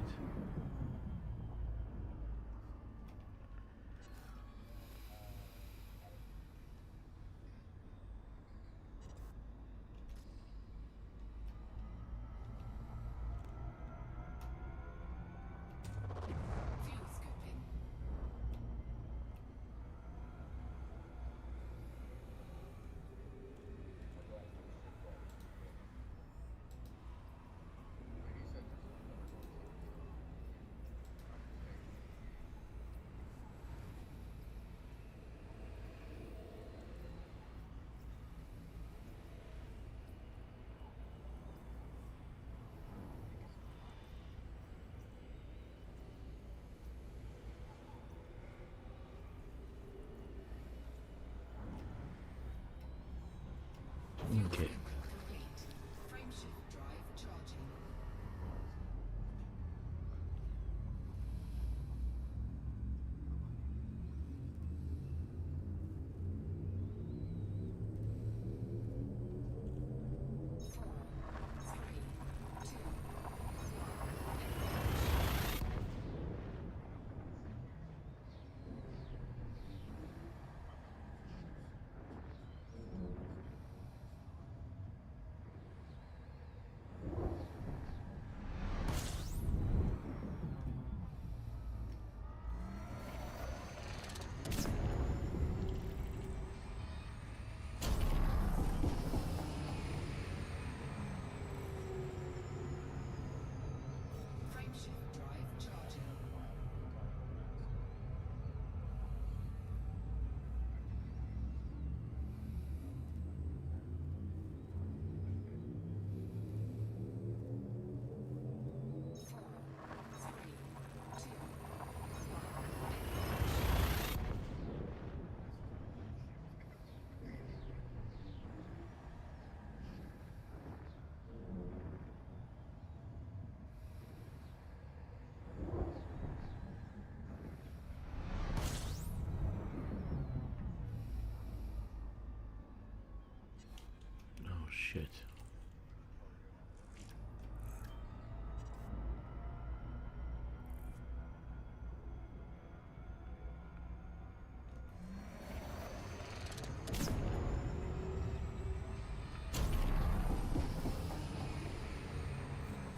shit.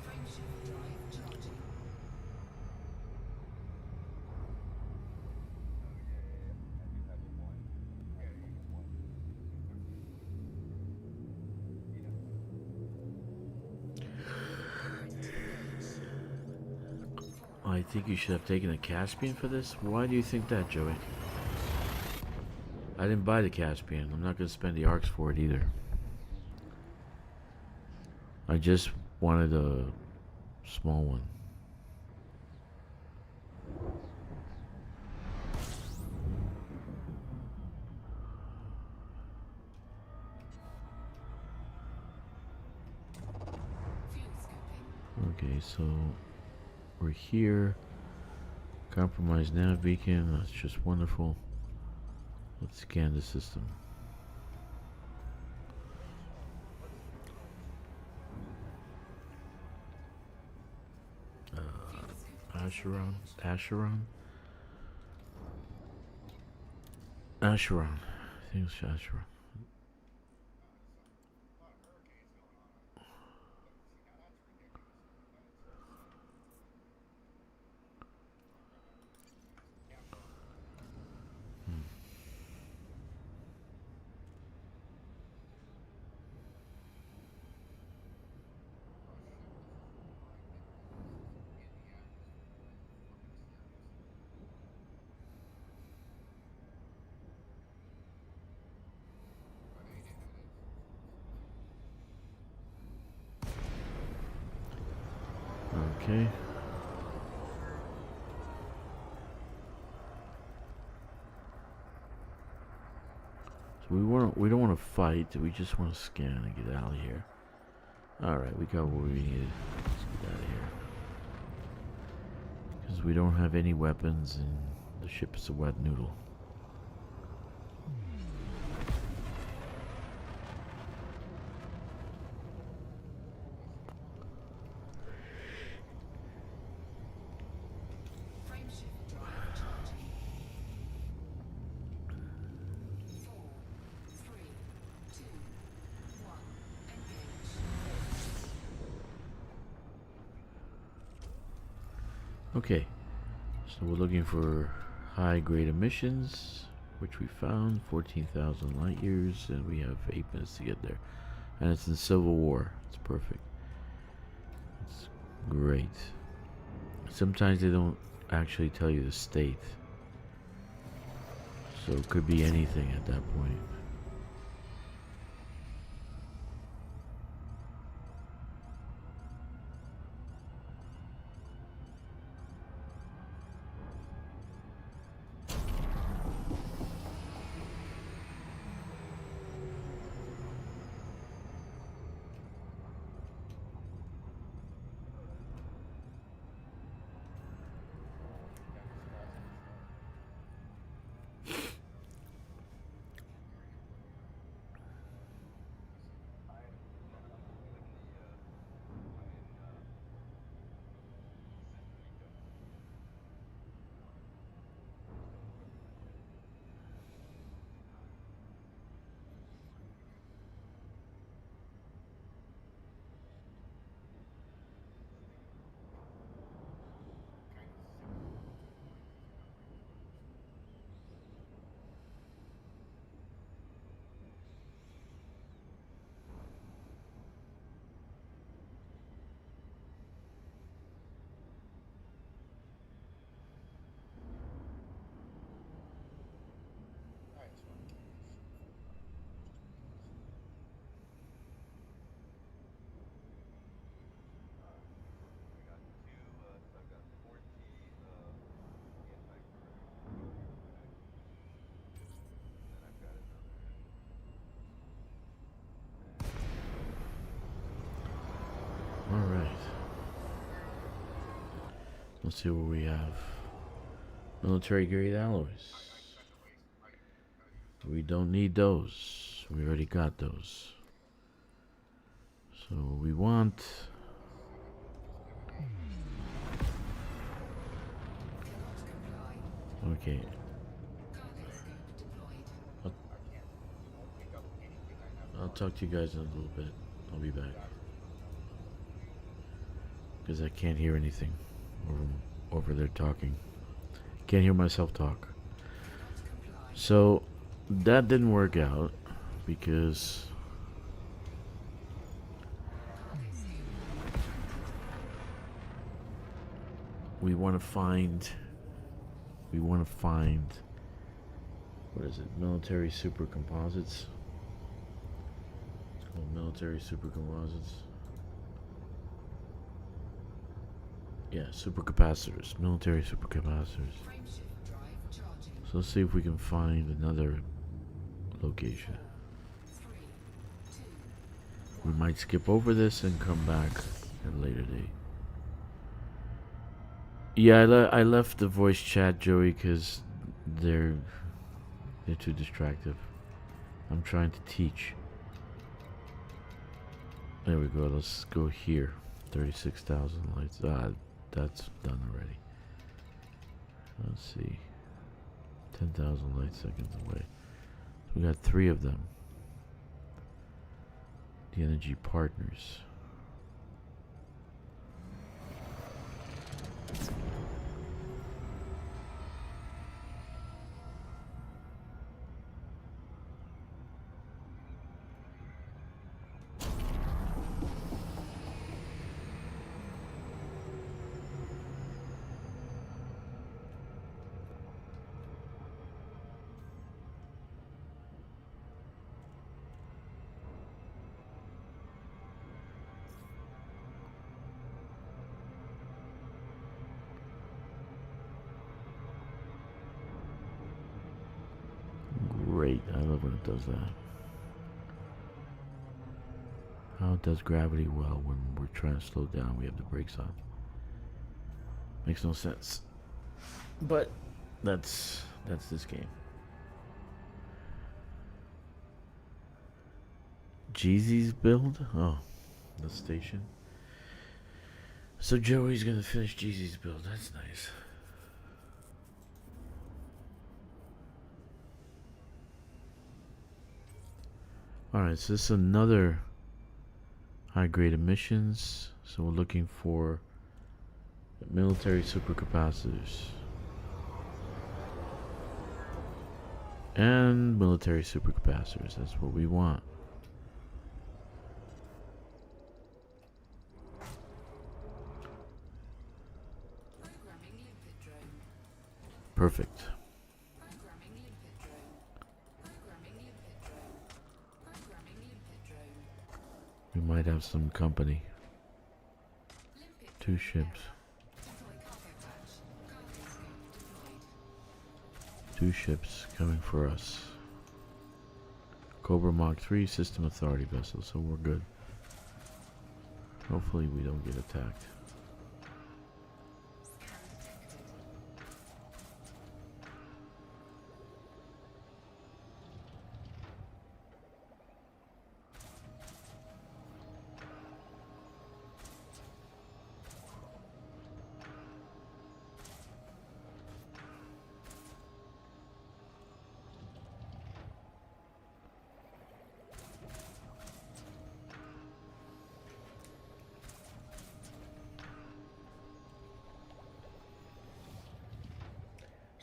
Frameshift drive charging. I think you should have taken a Caspian for this. Why do you think that, Joey? I didn't buy the Caspian. I'm not going to spend the arcs for it either. I just wanted a small one. Fuel scooping. Okay, so we're here. Compromised nav beacon. That's just wonderful. Let's scan the system. Acheron? Acheron? Acheron. I think it's Acheron. Okay. So we don't want to fight. We just want to scan and get out of here. All right, we got what we needed. Let's get out of here. Because we don't have any weapons and the ship is a wet noodle. Frameshift drive charging. 4, 3, 2, 1. Engage. Okay, so we're looking for high-grade emissions, which we found 14,000 light years, and we have 8 minutes to get there. And it's in Civil War. It's perfect. It's great. Sometimes they don't actually tell you the state, so it could be anything at that point. Alright. Let's see what we have. Military grade alloys. We don't need those. We already got those. So we want. Okay. I'll talk to you guys in a little bit. I'll be back. Because I can't hear anything over there talking. Can't hear myself talk. So that didn't work out because we want to find what is it? Military super composites. It's called military super composites. Yeah, supercapacitors, military supercapacitors. So let's see if we can find another location. We might skip over this and come back at a later date. Yeah, I left the voice chat, Joey, because they're too distractive. I'm trying to teach. There we go. Let's go here. 36,000 lights. That's done already. Let's see. 10,000 light seconds away. So we got 3 of them. The energy partners. Great, I love when it does that. How it does gravity well when we're trying to slow down, we have the brakes on. Makes no sense. But that's this game. Jeezy's build? Oh, the station. So Joey's gonna finish Jeezy's build, that's nice. Alright, so this is another high grade emissions. So we're looking for military supercapacitors. And military supercapacitors, that's what we want. Perfect. We might have some company. 2 ships. 2 ships coming for us. Cobra Mach 3 System Authority vessel, so we're good. Hopefully we don't get attacked.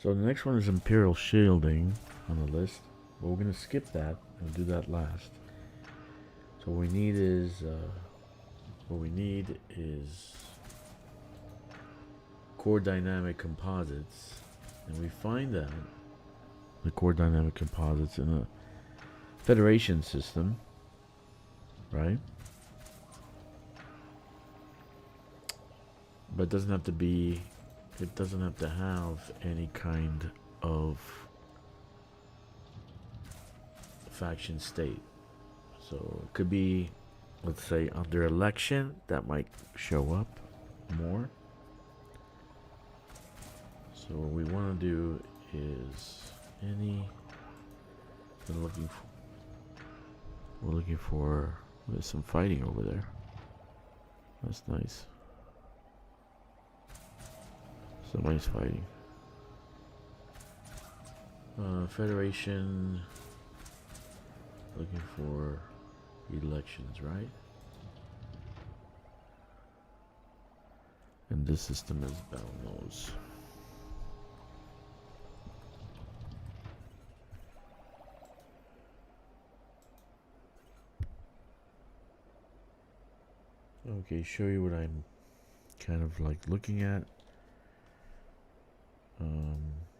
So the next one is Imperial Shielding on the list. But we're going to skip that and do that last. So what we need is core dynamic composites, and we find that the core dynamic composites in a Federation system, right? But it doesn't have to be. It doesn't have to have any kind of faction state. So it could be, let's say, under election, that might show up more. So what we want to do is we're looking for There's some fighting over there. That's nice. Somebody's fighting. Federation. Looking for elections, right? And this system is Balnos. Okay, show you what I'm kind of like looking at.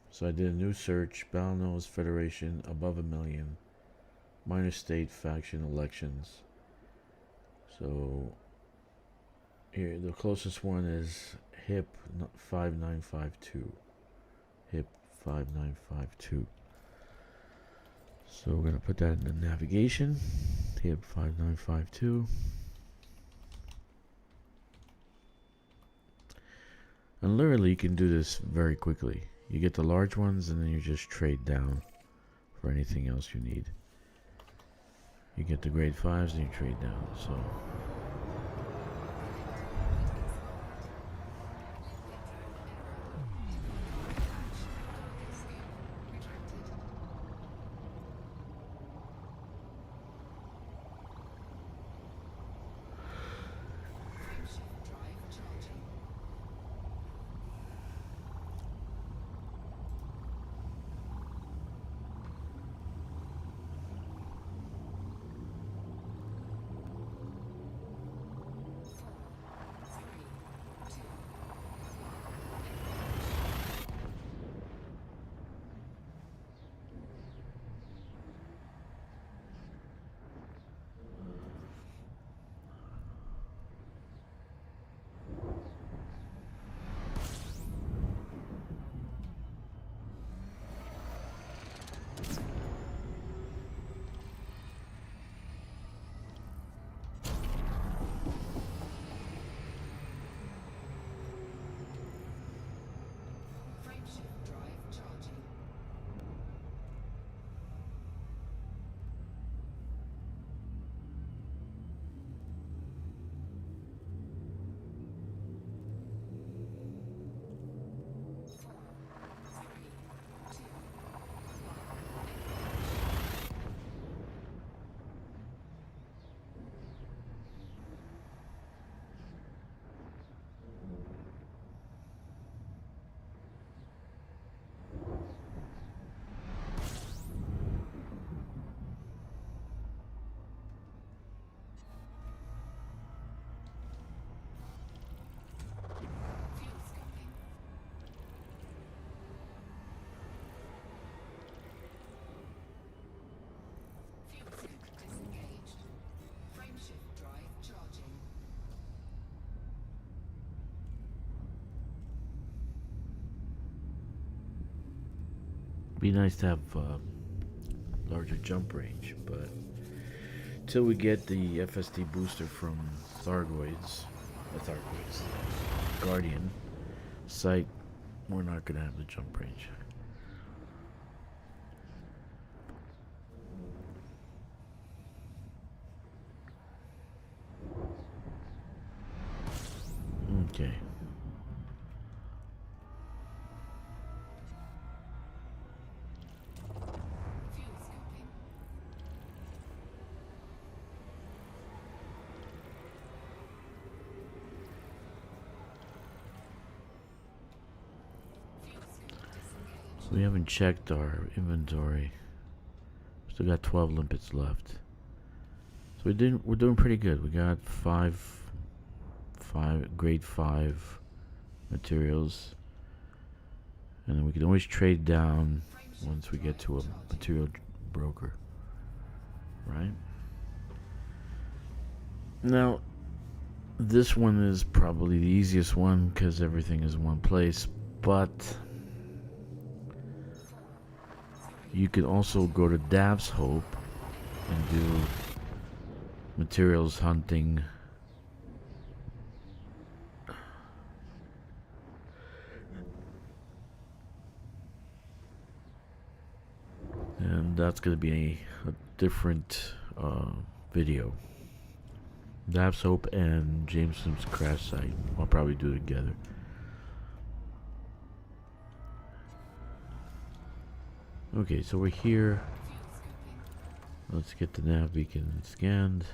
So I did a new search. Balnos Federation above 1 million. Minor state faction elections. So here the closest one is HIP 5952. HIP 5952. So we're gonna put that in the navigation. HIP 5952. And literally you can do this very quickly. You get the large ones and then you just trade down for anything else you need. You get the grade 5s and you trade down. So be nice to have larger jump range, but till we get the FSD booster from Guardian site, we're not gonna have the jump range. Okay. We haven't checked our inventory. Still got 12 limpets left. So we're doing pretty good. We got five grade 5 materials. And then we can always trade down once we get to a material broker. Right? Now, this one is probably the easiest one because everything is in one place, but you could also go to Dav's Hope and do materials hunting. And that's going to be a different video. Lab Soap and Jameson's Crash Site. I'll probably do it together. Okay, so we're here. Let's get the nav beacon scanned.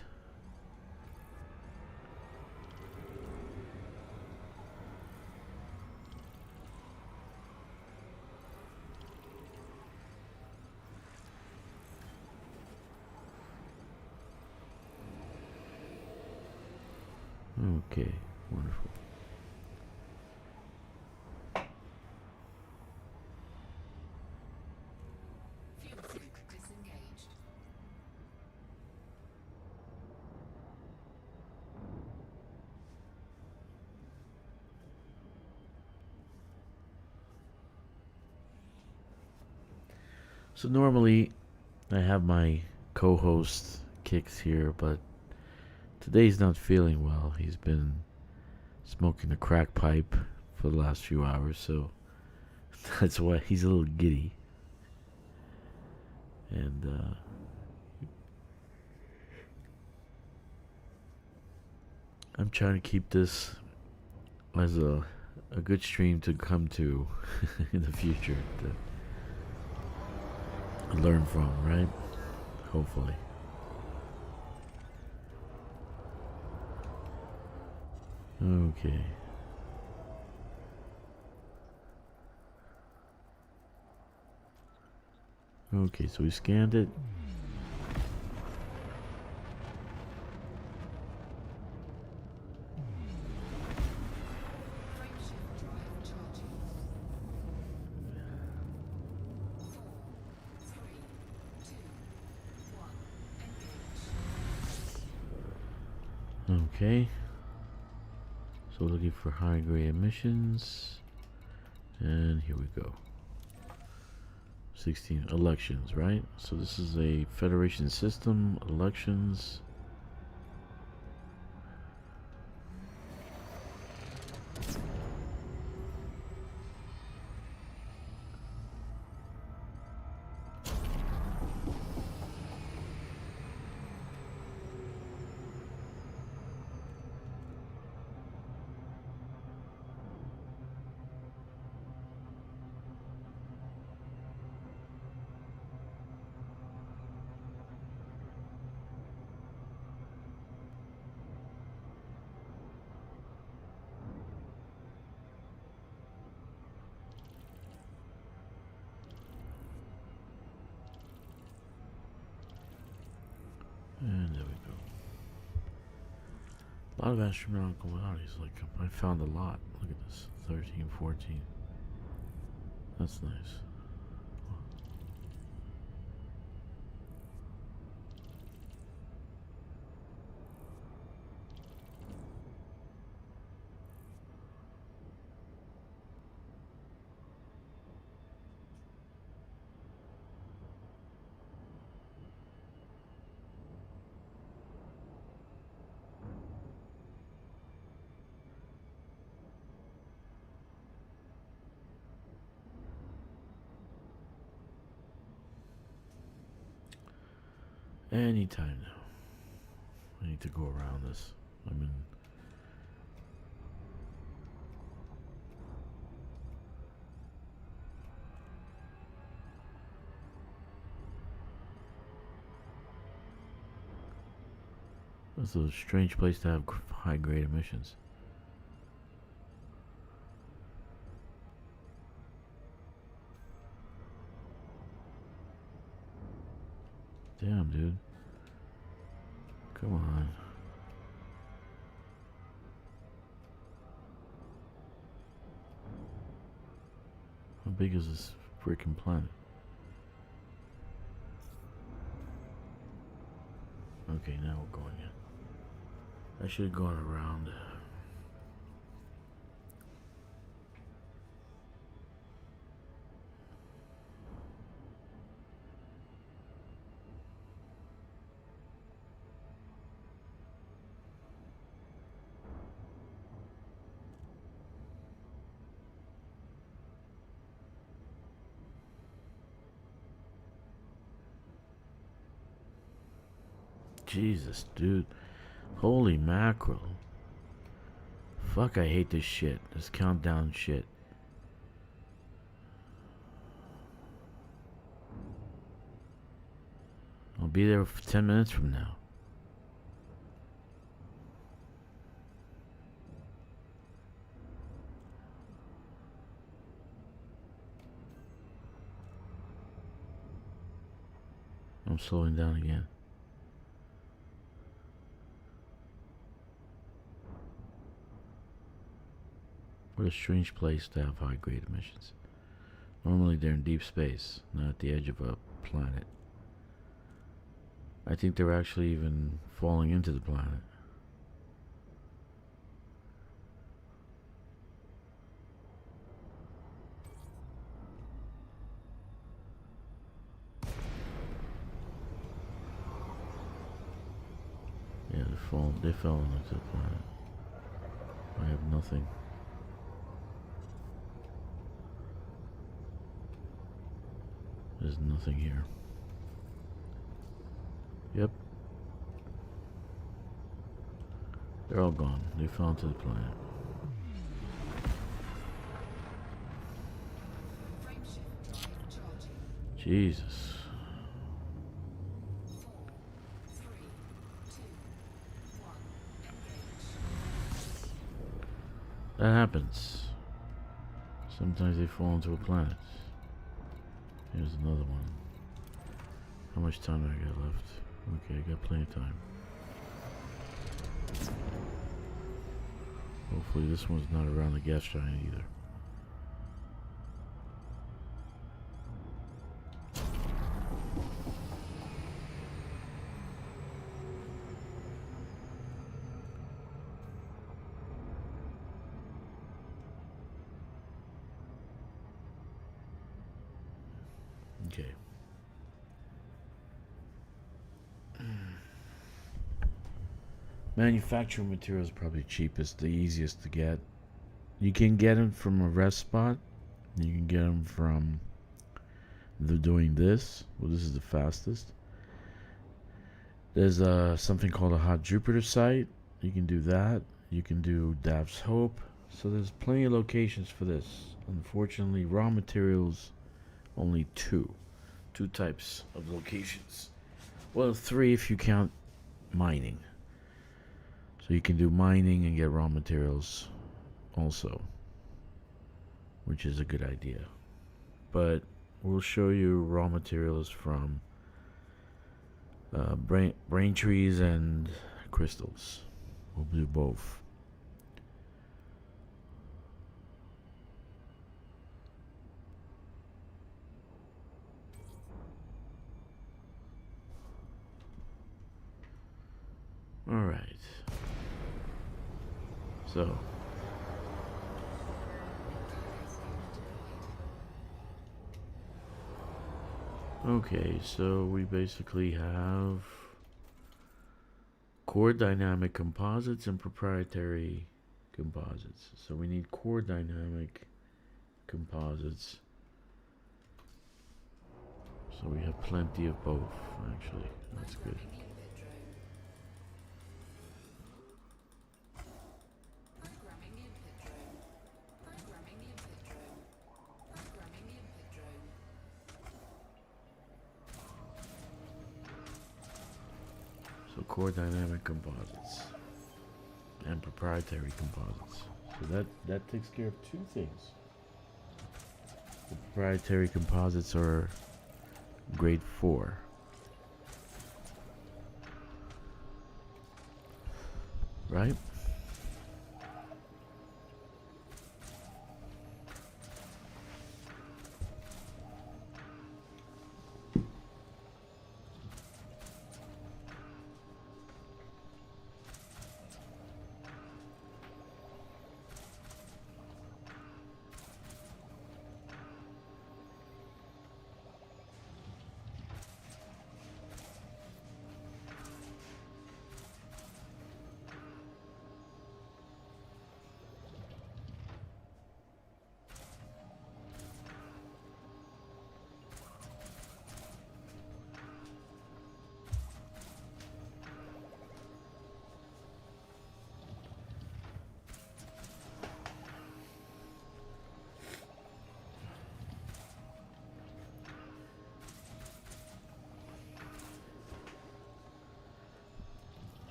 Okay, wonderful. Fuel tank disengaged. So normally I have my co-host Kkixx here, but today he's not feeling well. He's been smoking a crack pipe for the last few hours, so that's why he's a little giddy. And I'm trying to keep this as a good stream to come to in the future to learn from, right? Hopefully. Okay. Okay, so we scanned it. Frameshift drive charging. 4, 3, 2, 1. Engage. Okay. So looking for high grade emissions. And here we go. 16 elections, right? So this is a federation system, elections. And there we go. A lot of astronomical bodies. Like, I found a lot. Look at this. 13, 14. That's nice. Anytime now. I need to go around this. I mean, it's a strange place to have high grade emissions. Damn, dude. Come on. How big is this freaking planet? Okay, now we're going in. I should have gone around. Jesus, dude. Holy mackerel. Fuck, I hate this shit. This countdown shit. I'll be there for 10 minutes from now. I'm slowing down again. What a strange place to have high-grade emissions. Normally they're in deep space, not at the edge of a planet. I think they're actually even falling into the planet. Yeah, they're falling into the planet. I have nothing. There's nothing here. Yep. They're all gone. They fell into the planet. Frame shift drive charging. Jesus. 4, 3, 2, 1. Engage. That happens. Sometimes they fall into a planet. Here's another one. How much time do I got left? Okay, I got plenty of time. Hopefully this one's not around the gas giant either. Okay. Manufacturing materials are probably cheapest, the easiest to get. You can get them from a rest spot. You can get them from doing this. Well, this is the fastest. There's something called a Hot Jupiter site. You can do that. You can do Dav's Hope. So there's plenty of locations for this. Unfortunately, raw materials, only two types of locations. Well, three if you count mining. So you can do mining and get raw materials also, which is a good idea. But we'll show you raw materials from brain trees and crystals. We'll do both. All right. So, okay, so we basically have core dynamic composites and proprietary composites. So we need core dynamic composites. So we have plenty of both, actually. That's good. Programming the input drone. Programming the input drone. Programming the input drone. So core dynamic composites and proprietary composites. So that takes care of two things. The proprietary composites are grade 4. Right?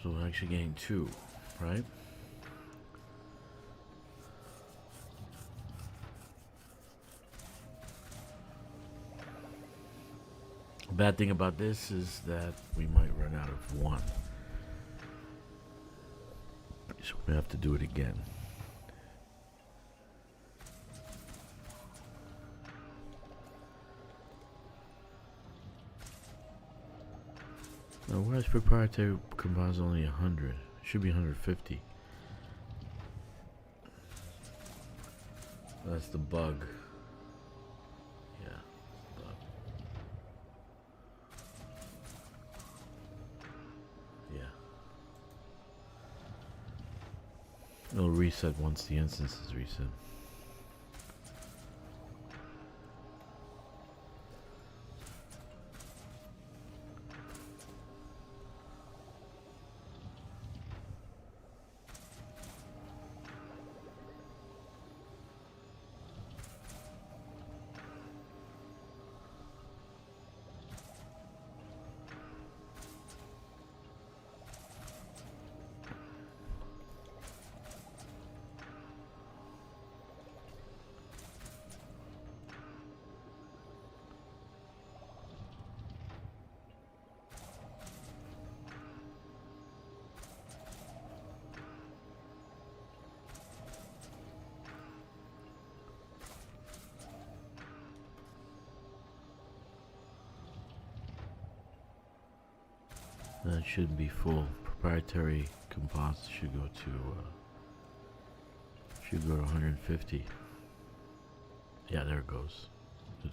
So we're actually getting 2, right? Bad thing about this is that we might run out of 1. So we have to do it again. Now, where's proprietary compounds only 100? It should be 150. That's the bug. Yeah, bug. Yeah. It'll reset once the instance is reset. That should be full. Proprietary composites should go to 150. Yeah, there it goes. It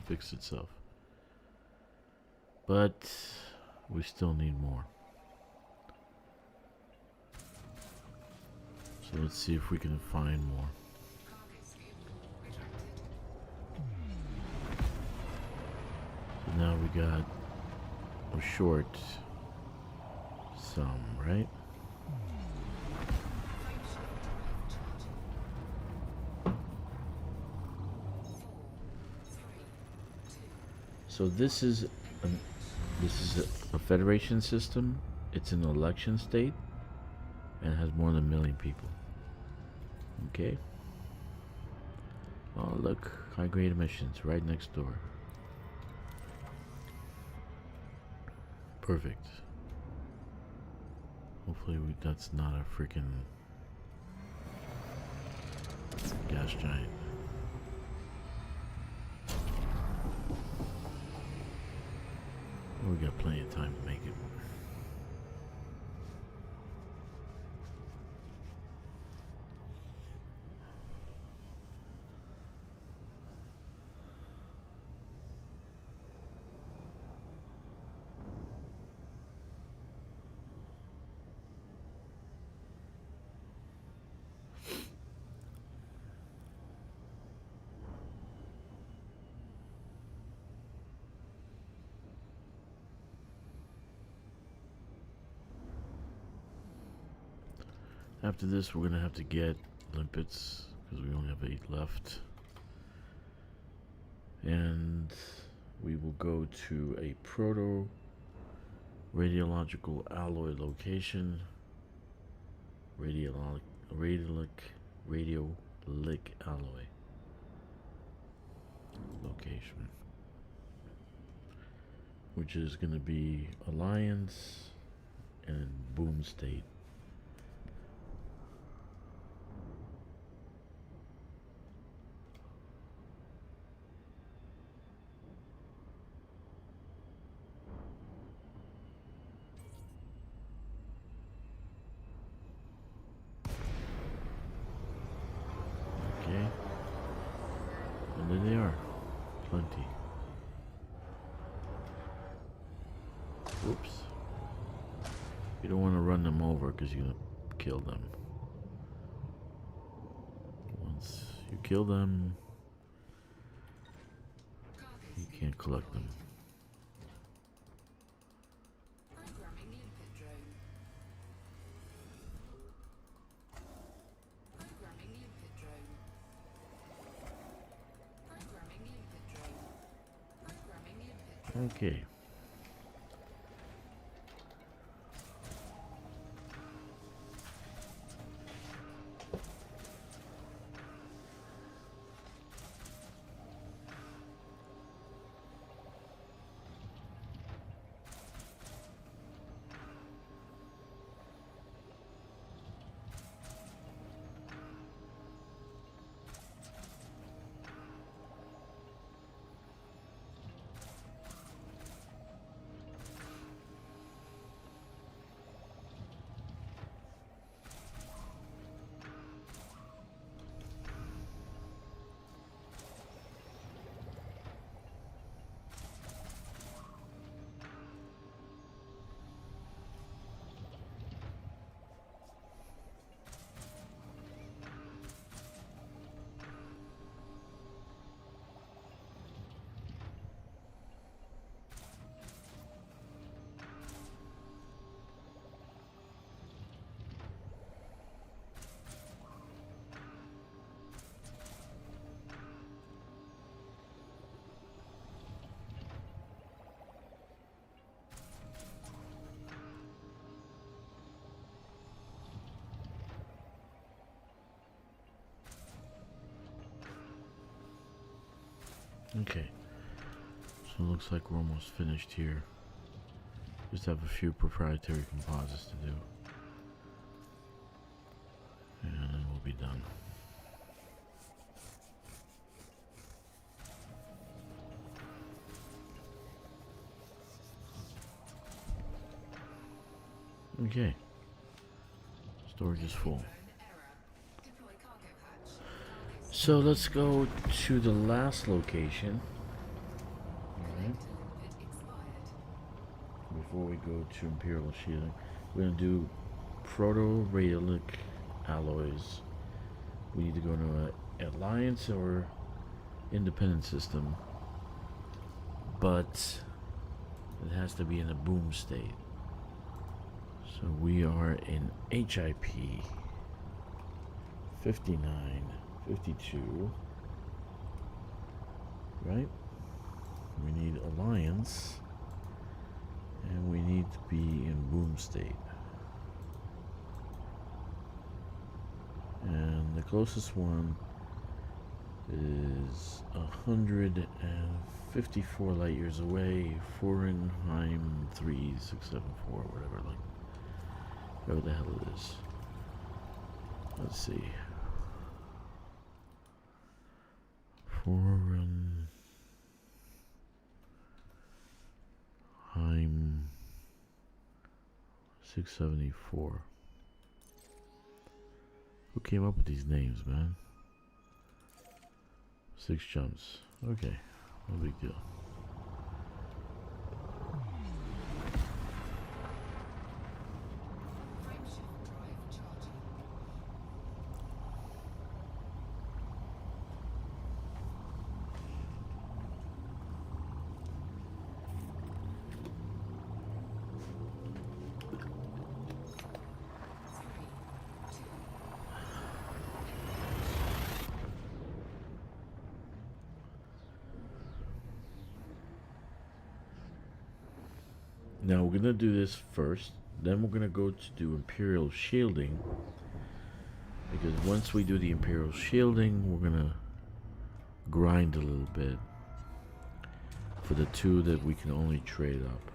fixed itself. But we still need more. So let's see if we can find more. So now we got, we're short some, right? So this is a federation system. It's an election state and it has more than 1 million people. Okay. Oh look, high grade emissions right next door. Perfect. Hopefully that's not a freaking gas giant. We got plenty of time to make it. After this, we're gonna have to get limpets because we only have 8 left, and we will go to a proto radiological alloy location. Radiolic alloy location, which is gonna be Alliance and Boom State. And there they are. Plenty. Oops. You don't want to run them over because you're going to kill them. Once you kill them, you can't collect them. Programming limpet drone. Programming limpet drone. Programming limpet drone. Programming limpet drone. Okay. Okay. So it looks like we're almost finished here. Just have a few proprietary composites to do. And then we'll be done. Okay. Storage is full. So let's go to the last location. Alright. Before we go to Imperial Shielding, we're gonna do Proto Radiolic alloys. We need to go to an alliance or independent system, but it has to be in a boom state. So we are in HIP 59, 52, right? We need alliance, and we need to be in boom state. And the closest one is 154 light years away, Fahrenheit 3674, whatever, like, whatever the hell it is. Let's see. Fahrenheit 674. Who came up with these names, man? 6 jumps. Okay, no big deal. Now we're gonna do this first, then we're gonna go to do Imperial Shielding, because once we do the Imperial Shielding, we're gonna grind a little bit for the 2 that we can only trade up.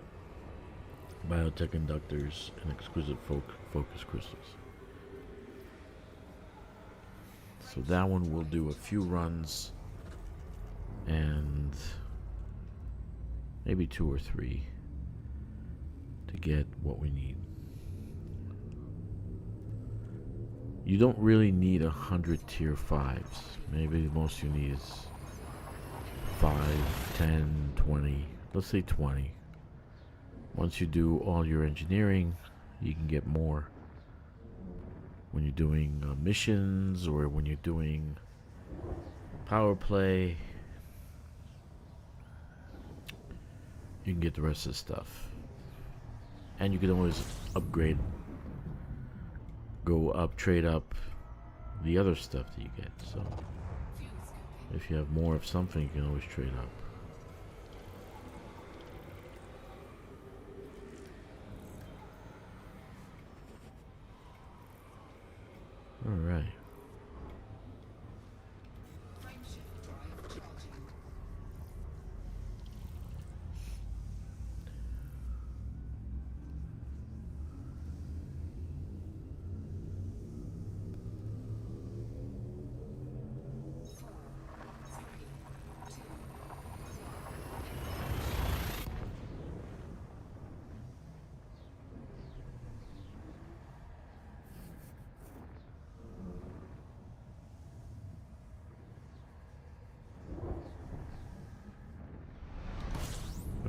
Biotech Conductors and Exquisite Focus Crystals. So that one we'll do a few runs and maybe 2 or 3 to get what we need. You don't really need 100 tier 5s. Maybe the most you need is 5, 10, 20. Let's say 20. Once you do all your engineering, you can get more. When you're doing missions or when you're doing power play, you can get the rest of the stuff. And you can always upgrade, go up, trade up the other stuff that you get. So if you have more of something, you can always trade up. All right.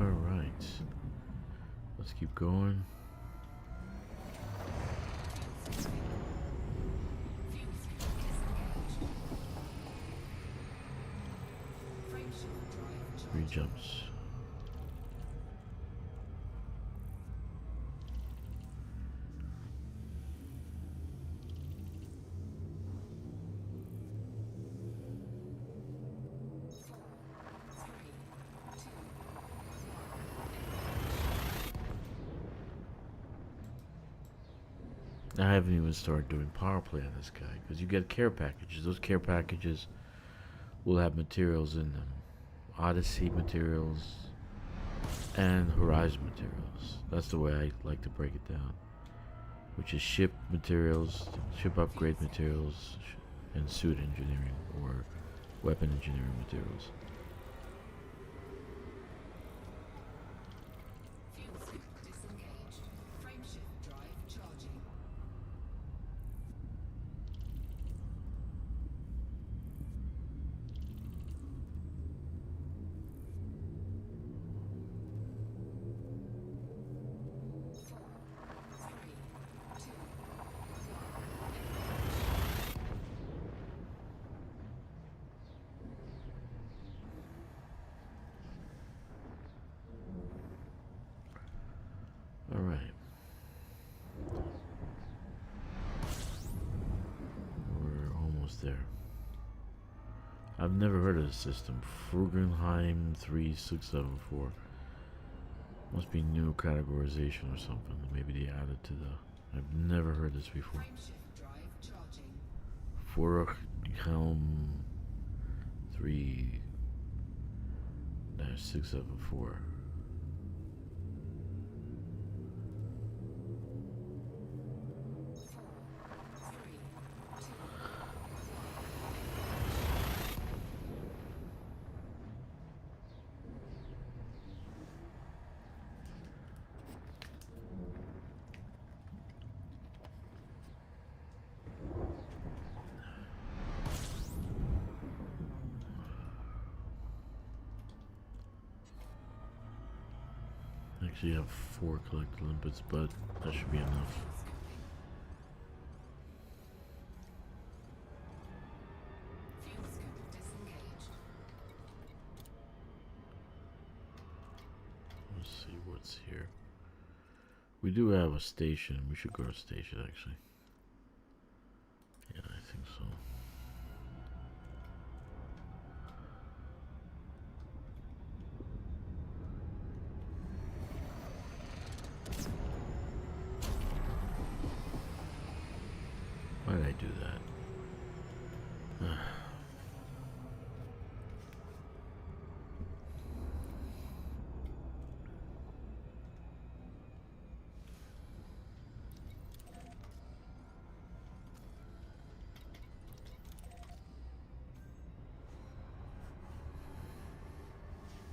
Alright, let's keep going. Three jumps. I haven't even started doing power play on this guy because you get care packages. Those care packages will have materials in them, Odyssey materials and Horizon materials. That's the way I like to break it down. Which is ship materials, ship upgrade materials, and suit engineering or weapon engineering materials. Fuel suit disengaged. Frameshift drive charging. Alright. We're almost there. I've never heard of this system. Frugenheim 3674. Must be new categorization or something. Maybe they added to the... I've never heard this before. Frameshift drive charging. Frugenheim 3-674. Actually, I have 4 collected limpets, but that should be enough. Fuel scoop disengaged. Let's see what's here. We do have a station. We should go to station, actually. Yeah, I think so. Why did I do that?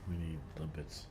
We need limpets.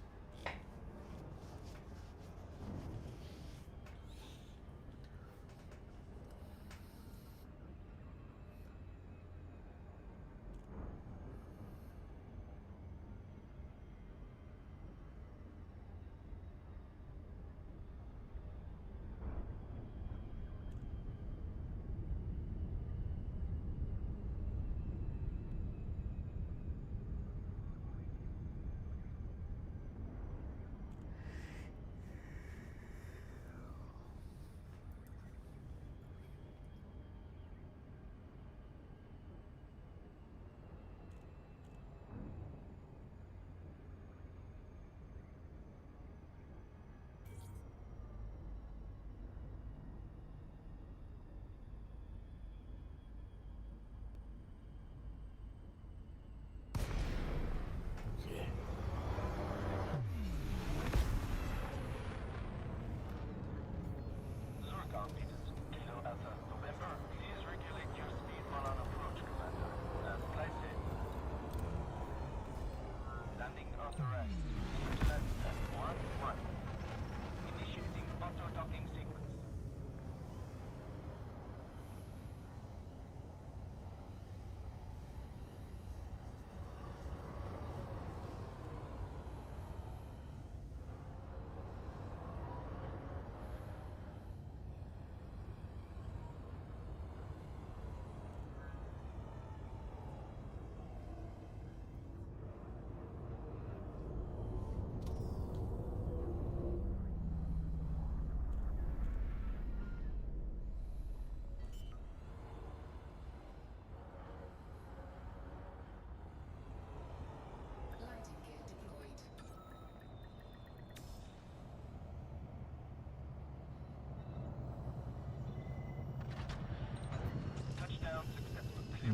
Landing gear deployed.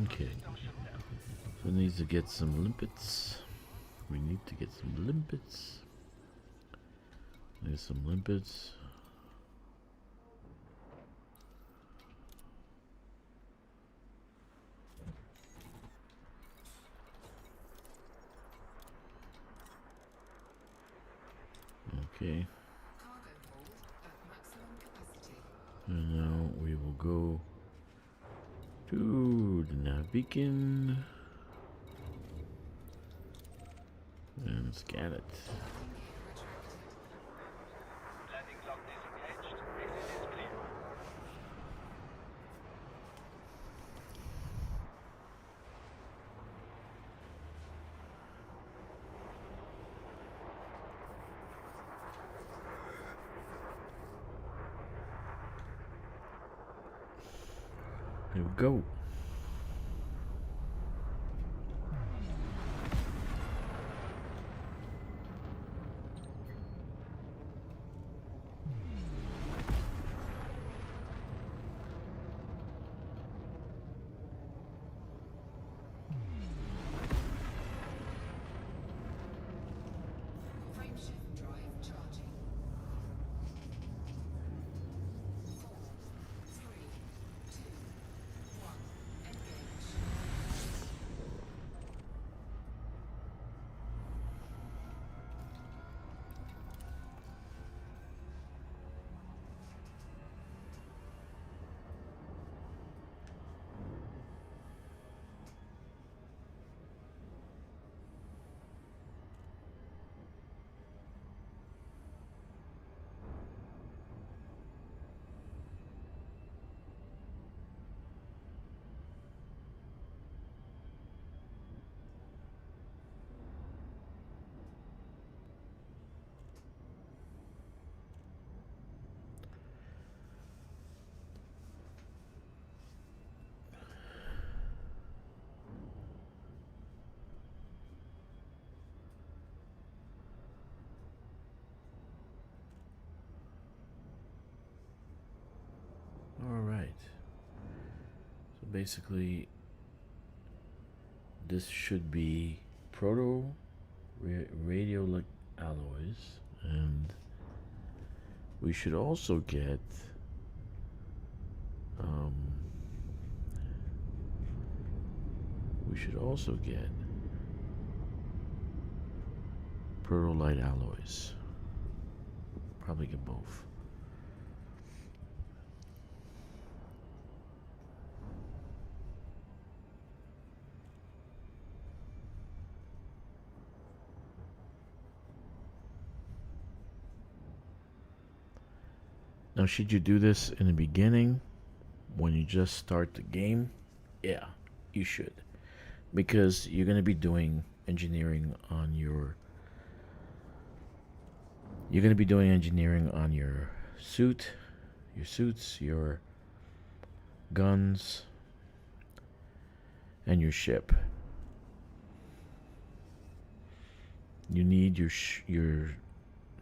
Okay. So it needs to get some limpets. We need to get some limpets. There's some limpets. Okay. Cargo hold at maximum capacity. And now we will go to the nav beacon and scan it. Landing gear retracted. Landing log disengaged. Exit is clear. Here we go. Frame shift drive charging. 4, 3, 2, 1. Engage. All right. So basically, this should be Proto radio alloys, and we should also get Protolite alloys. Probably get both. Now, should you do this in the beginning when you just start the game? Yeah, you should. Because you're going to be doing engineering on your suit, your suits, your guns, and your ship. You need your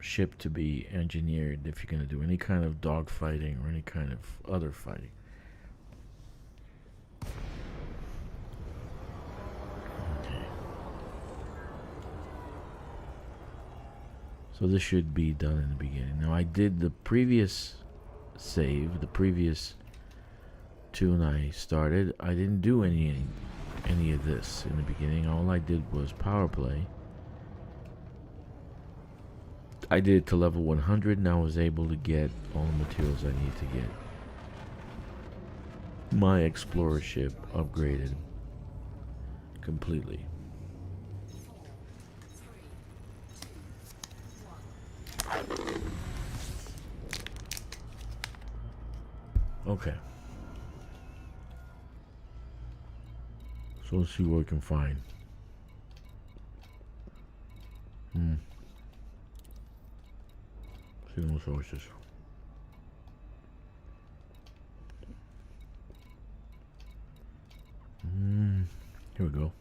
ship to be engineered if you're going to do any kind of dogfighting or any kind of other fighting. Okay. So this should be done in the beginning. Now, I did the previous save, the previous tune I started. I didn't do any of this in the beginning. All I did was power play. I did it to level 100, and I was able to get all the materials I need to get my explorer ship upgraded completely. 4, 3, 2, 1. Okay. So let's see what we can find. Signal sources. Here we go.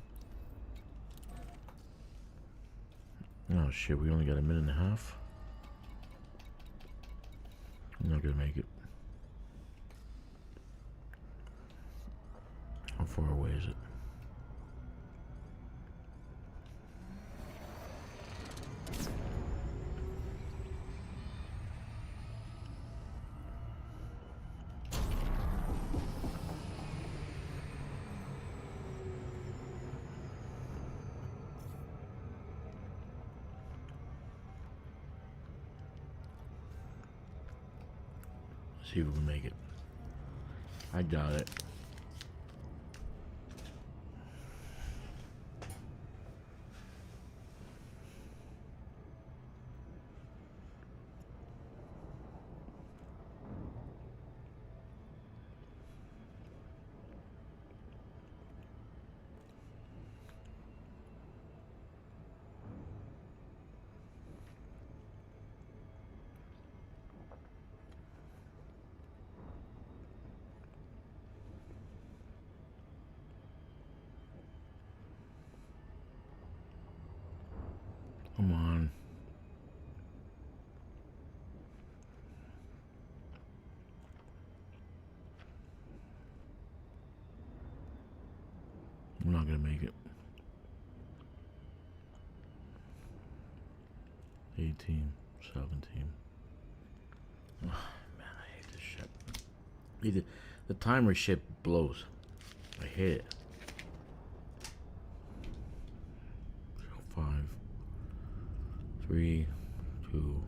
Oh shit, we only got a minute and a half. I'm not gonna make it. How far away is it? See if we can make it. I doubt it. Come on. We're not gonna make it. 18, 17. Oh, man, I hate this shit. The timer shit blows. I hate it. 5, 3, 2,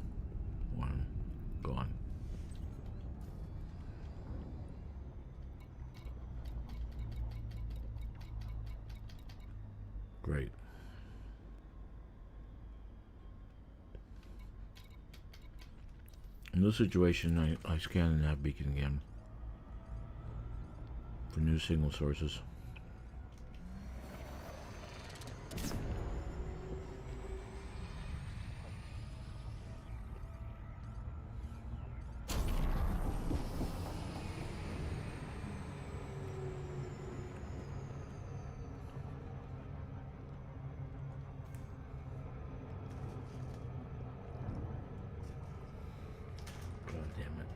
1, gone. Great. In this situation, I scan the nav beacon again for new signal sources. God damn it.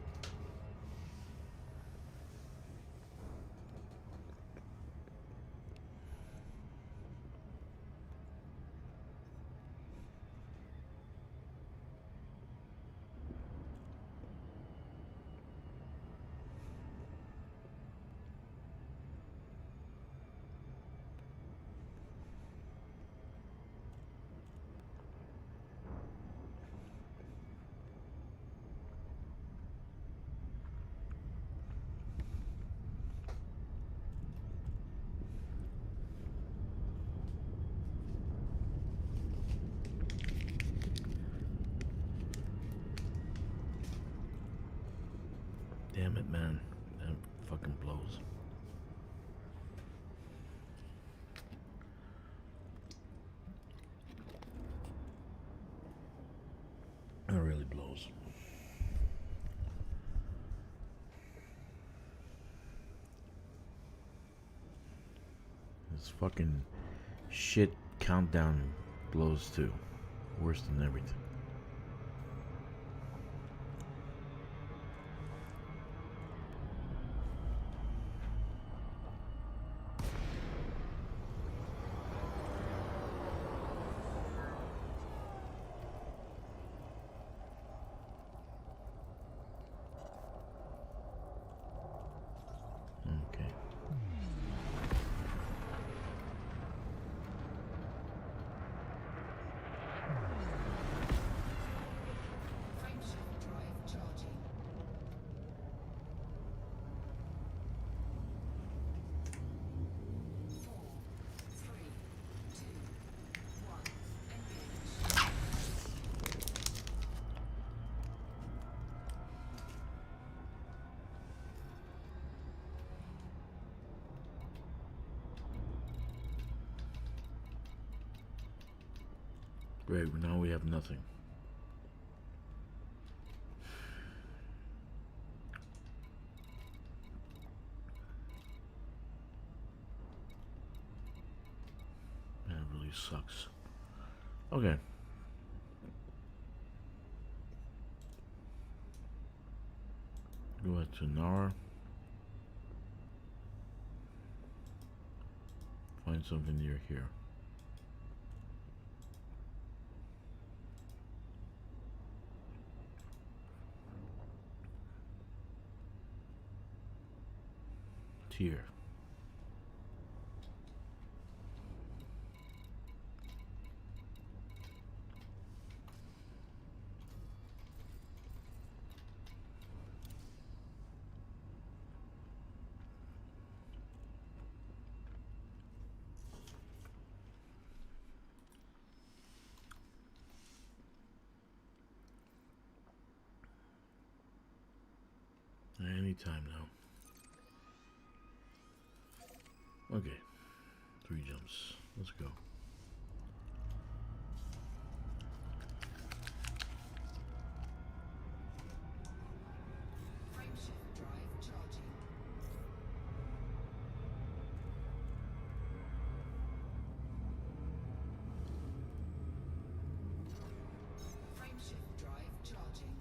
Damn it, man. That fucking blows. That really blows. This fucking shit countdown blows too. Worse than everything. Okay. Frameshift drive charging. 4, 3, 2, 1. Engage. Great, now we have nothing. Man, it really sucks. Okay. Go back to Nara. Find something near here. Here. Anytime now. Okay. 3 jumps. Let's go. Frameshift drive charging. Frameshift drive charging.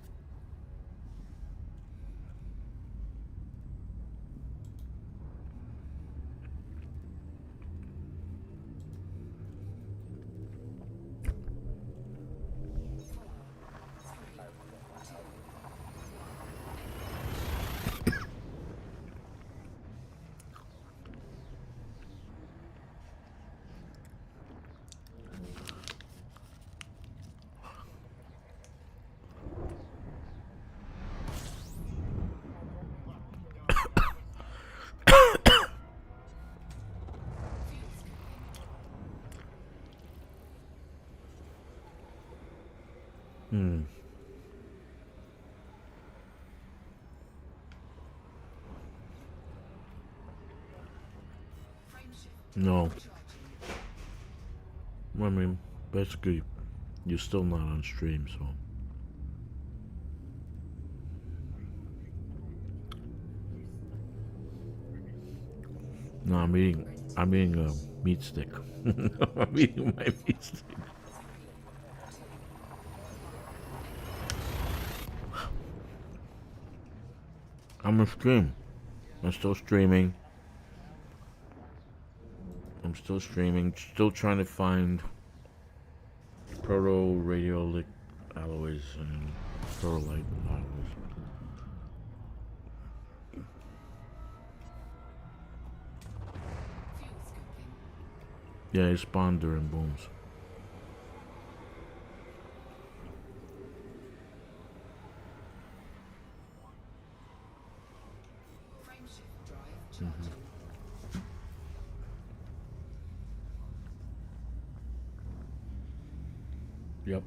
Hmm. Frameshift No. charging. I mean, basically, you're still not on stream, so. No, I'm eating a meat stick. I'm eating my meat stick. I'm on stream. I'm still streaming. I'm still streaming. Still trying to find Proto radiolic alloys and Protolite alloys. Fuel scoping. Yeah, they spawn during booms. Frameshift drive charging. Yep.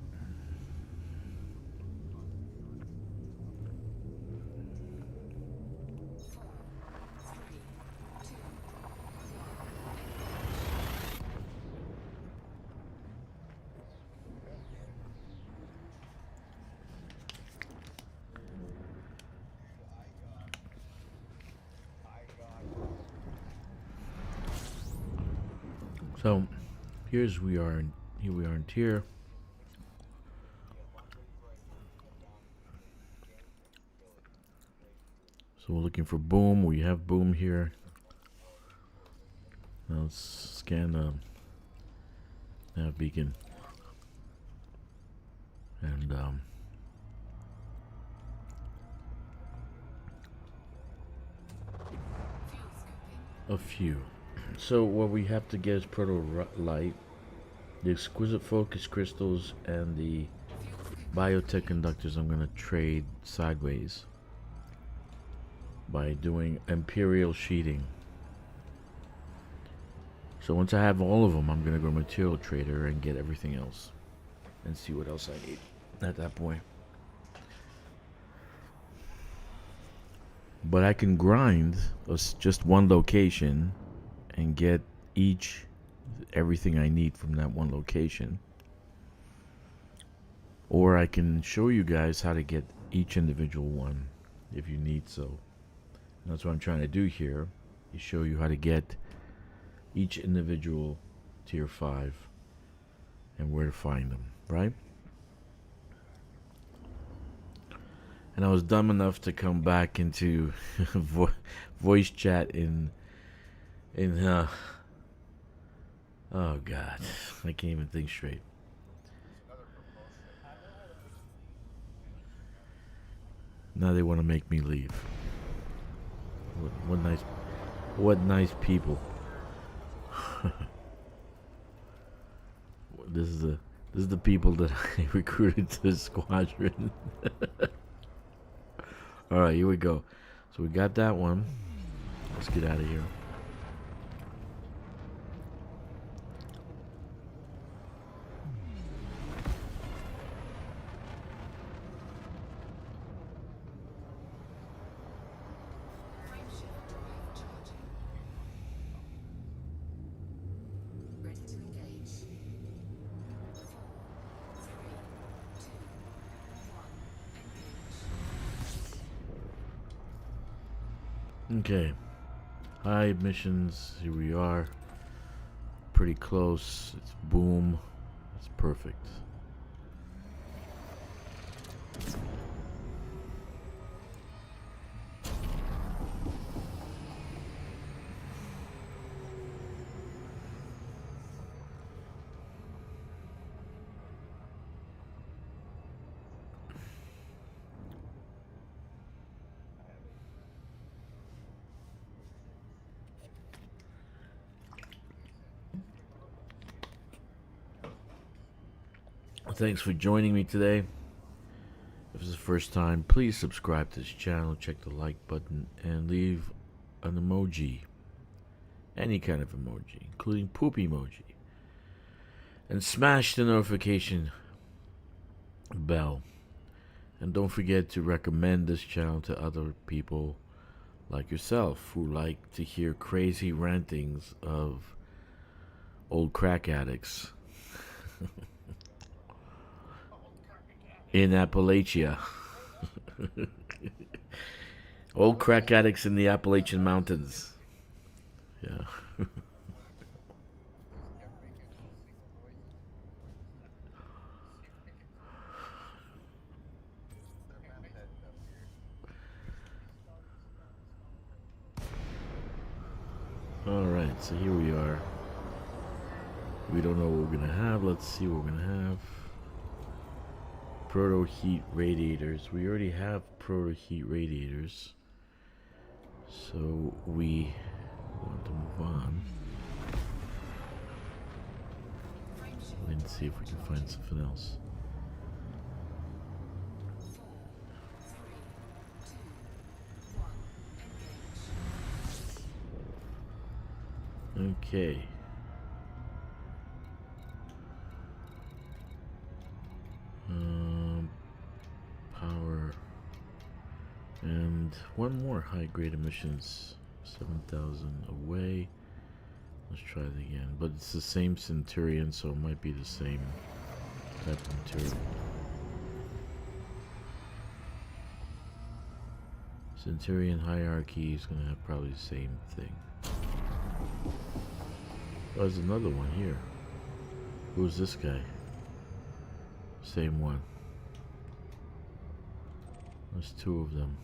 So here we are in tier. So we're looking for boom. We have boom here. Now let's scan the nav beacon. And Fuel scoping. a few. So what we have to get is Proto light, the exquisite focus crystals, and the biotech conductors. I'm gonna trade sideways by doing imperial sheeting. So once I have all of them, I'm gonna go to material trader and get everything else and see what else I need at that point. But I can grind just one location and get everything I need from that one location. Or I can show you guys how to get each individual one if you need so. And that's what I'm trying to do here. Is show you how to get each individual tier 5 and where to find them, right? And I was dumb enough to come back into voice chat in oh god, I can't even think straight. Now they want to make me leave. What nice people. This is the people that I recruited to the squadron. All right, here we go. So we got that one. Let's get out of here. Okay. High missions. Here we are. Pretty close. It's boom. It's perfect. Thanks for joining me today. If this is the first time, please subscribe to this channel, check the like button, and leave an emoji. Any kind of emoji, including poop emoji. And smash the notification bell. And don't forget to recommend this channel to other people like yourself who like to hear crazy rantings of old crack addicts. In Appalachia. Old crack addicts in the Appalachian Mountains. Yeah. Alright, so here we are. We don't know what we're gonna have. Let's see what we're gonna have. Proto heat radiators. We already have proto heat radiators. So we want to move on. And see if we can find something else. 4, 3, 2, 1, engage. Okay. Power. And one more high grade emissions. 7,000 away. Let's try it again. But it's the same Centurion, so it might be the same type of material. Centurion hierarchy is going to have probably the same thing. Oh, there's another one here. Who's this guy? Same one. There's two of them.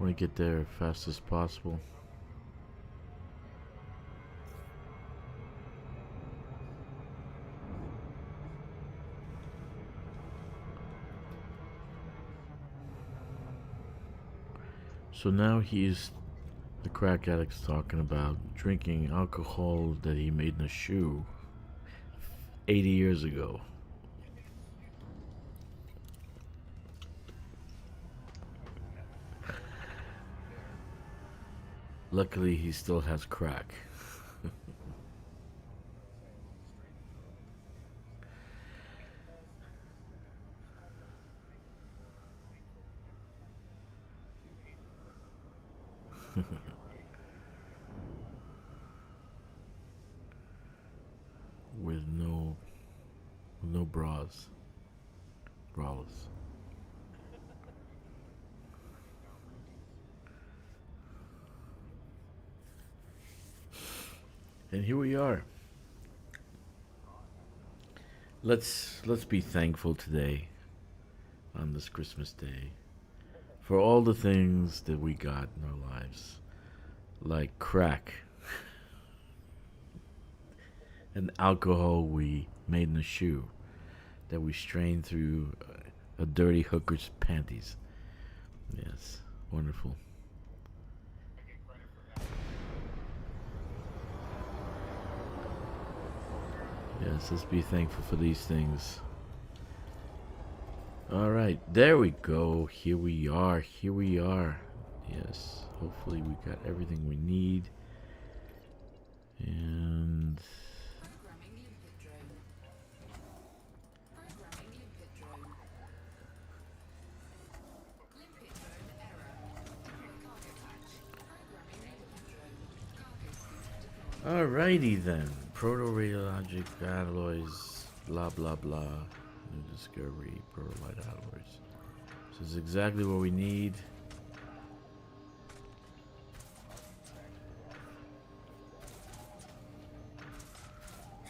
Want to get there as fast as possible. So now he's the crack addict's talking about drinking alcohol that he made in a shoe 80 years ago. Luckily, he still has crack. With no bras. Braless. And here we are. Let's be thankful today on this Christmas day for all the things that we got in our lives, like crack and alcohol we made in a shoe that we strained through a dirty hooker's panties. Yes, wonderful. Yes, let's be thankful for these things. Alright, there we go. Here we are. Here we are. Yes, hopefully we got everything we need. And Programming limpet drone. Programming limpet drone. Limpet drone error. Cargo patch. Programming limpet drone. Cargo scoop deployed. alrighty then. Proto radiologic alloys Blah blah blah. New discovery, perlite alloys. This is exactly what we need.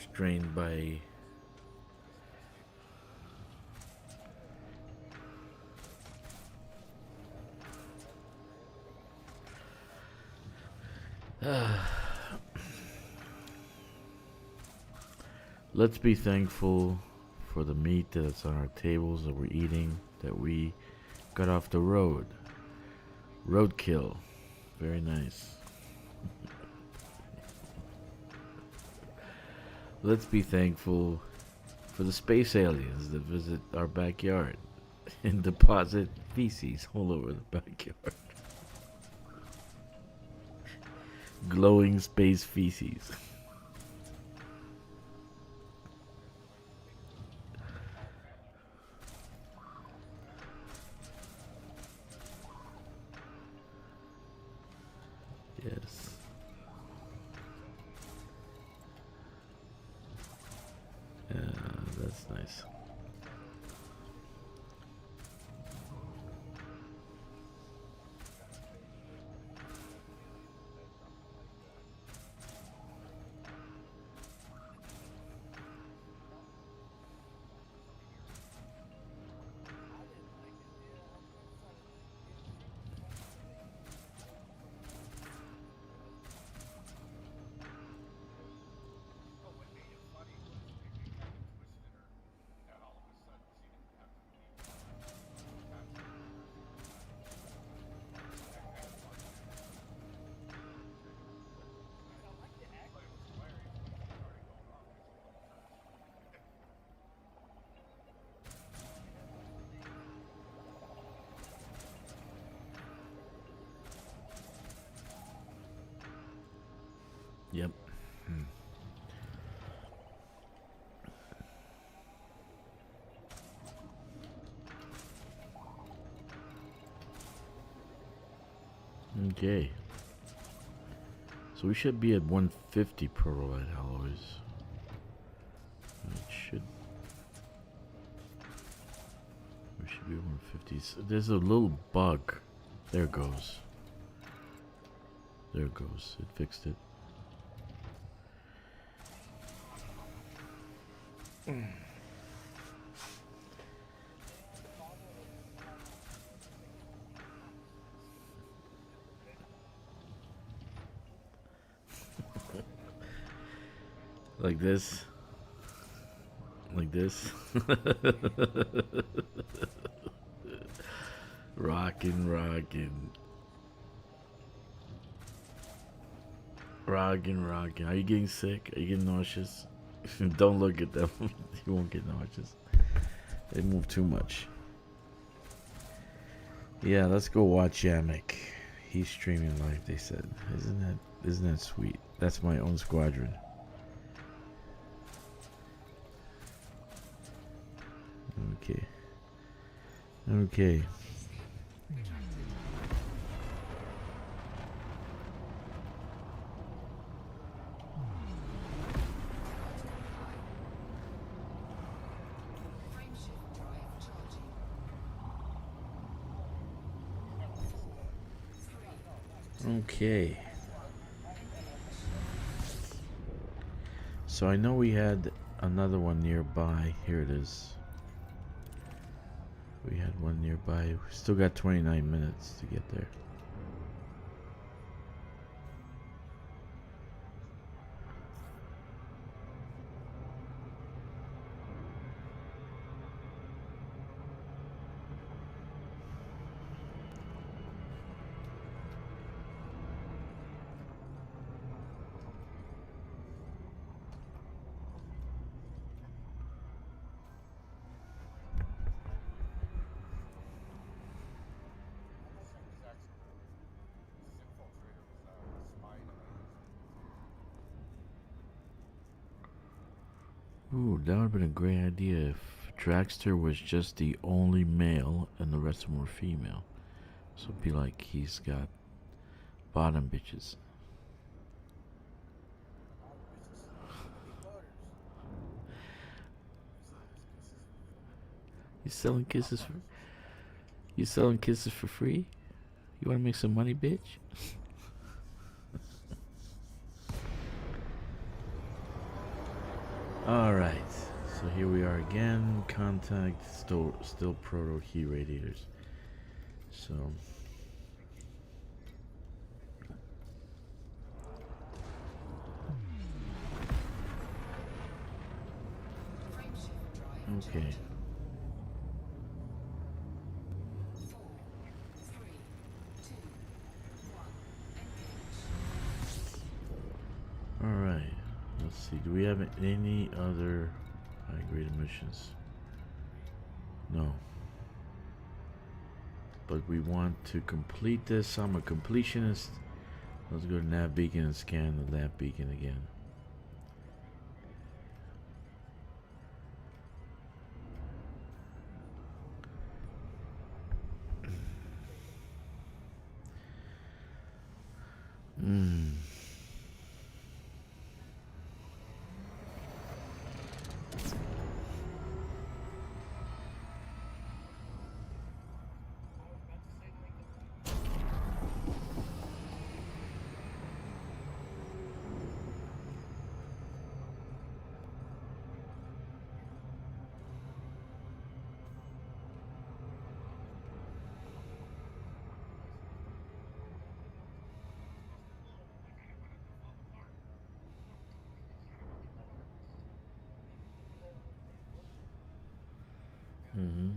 Strained by let's be thankful for the meat that's on our tables that we're eating, that we got off the road. Roadkill. Very nice. Let's be thankful for the space aliens that visit our backyard and deposit feces all over the backyard. Glowing space feces. Yes. That's nice. But what made it funny was maybe kind of twisted her, and all of a sudden she didn't have to leave contact with her. That kind of bugged me. But it was hilarious when she started going off because she was trash. Yep. Okay. So we should be at 150 perlite alloys. It should. We should be at 150. So there's a little bug. There it goes. There it goes. It fixed it. Like this. Like this. Rockin', rockin'. Rockin', rockin'. Are you getting sick? Are you getting nauseous? Don't look at them. You won't get nauseous. They move too much. Yeah, let's go watch Yamek. He's streaming live, they said. Isn't that sweet? That's my own squadron. Okay. Okay. Frameshift drive charging. 3. Okay. So I know we had another one nearby. Here it is. We had one nearby. We still got 29 minutes to get there. Almost like this infiltrator was spying on us. Ooh, that would have been a great idea if Drakkster was just the only male and the rest of them were female. So it'd be like he's got bottom bitches. You selling kisses for? You selling kisses for free? You want to make some money, bitch? All right. So here we are again. Contact still proto heat radiators. So. Okay. 4, 3, 2, 1, engage. All right. Let's see. Do we have any other high-grade emissions? No. But we want to complete this. I'm a completionist. Let's go to nav beacon and scan the lab beacon again. Mm-hmm.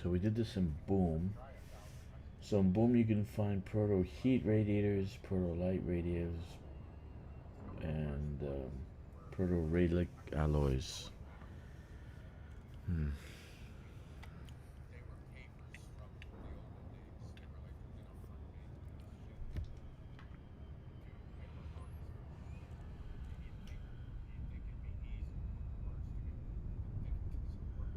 So we did this in Boom. So in Boom you can find proto heat radiators, proto light radiators, and proto radic alloys. They were papers from the olden days. They were like, front page shit. To hyperfocus. It can be easy for us to get some work done. I think they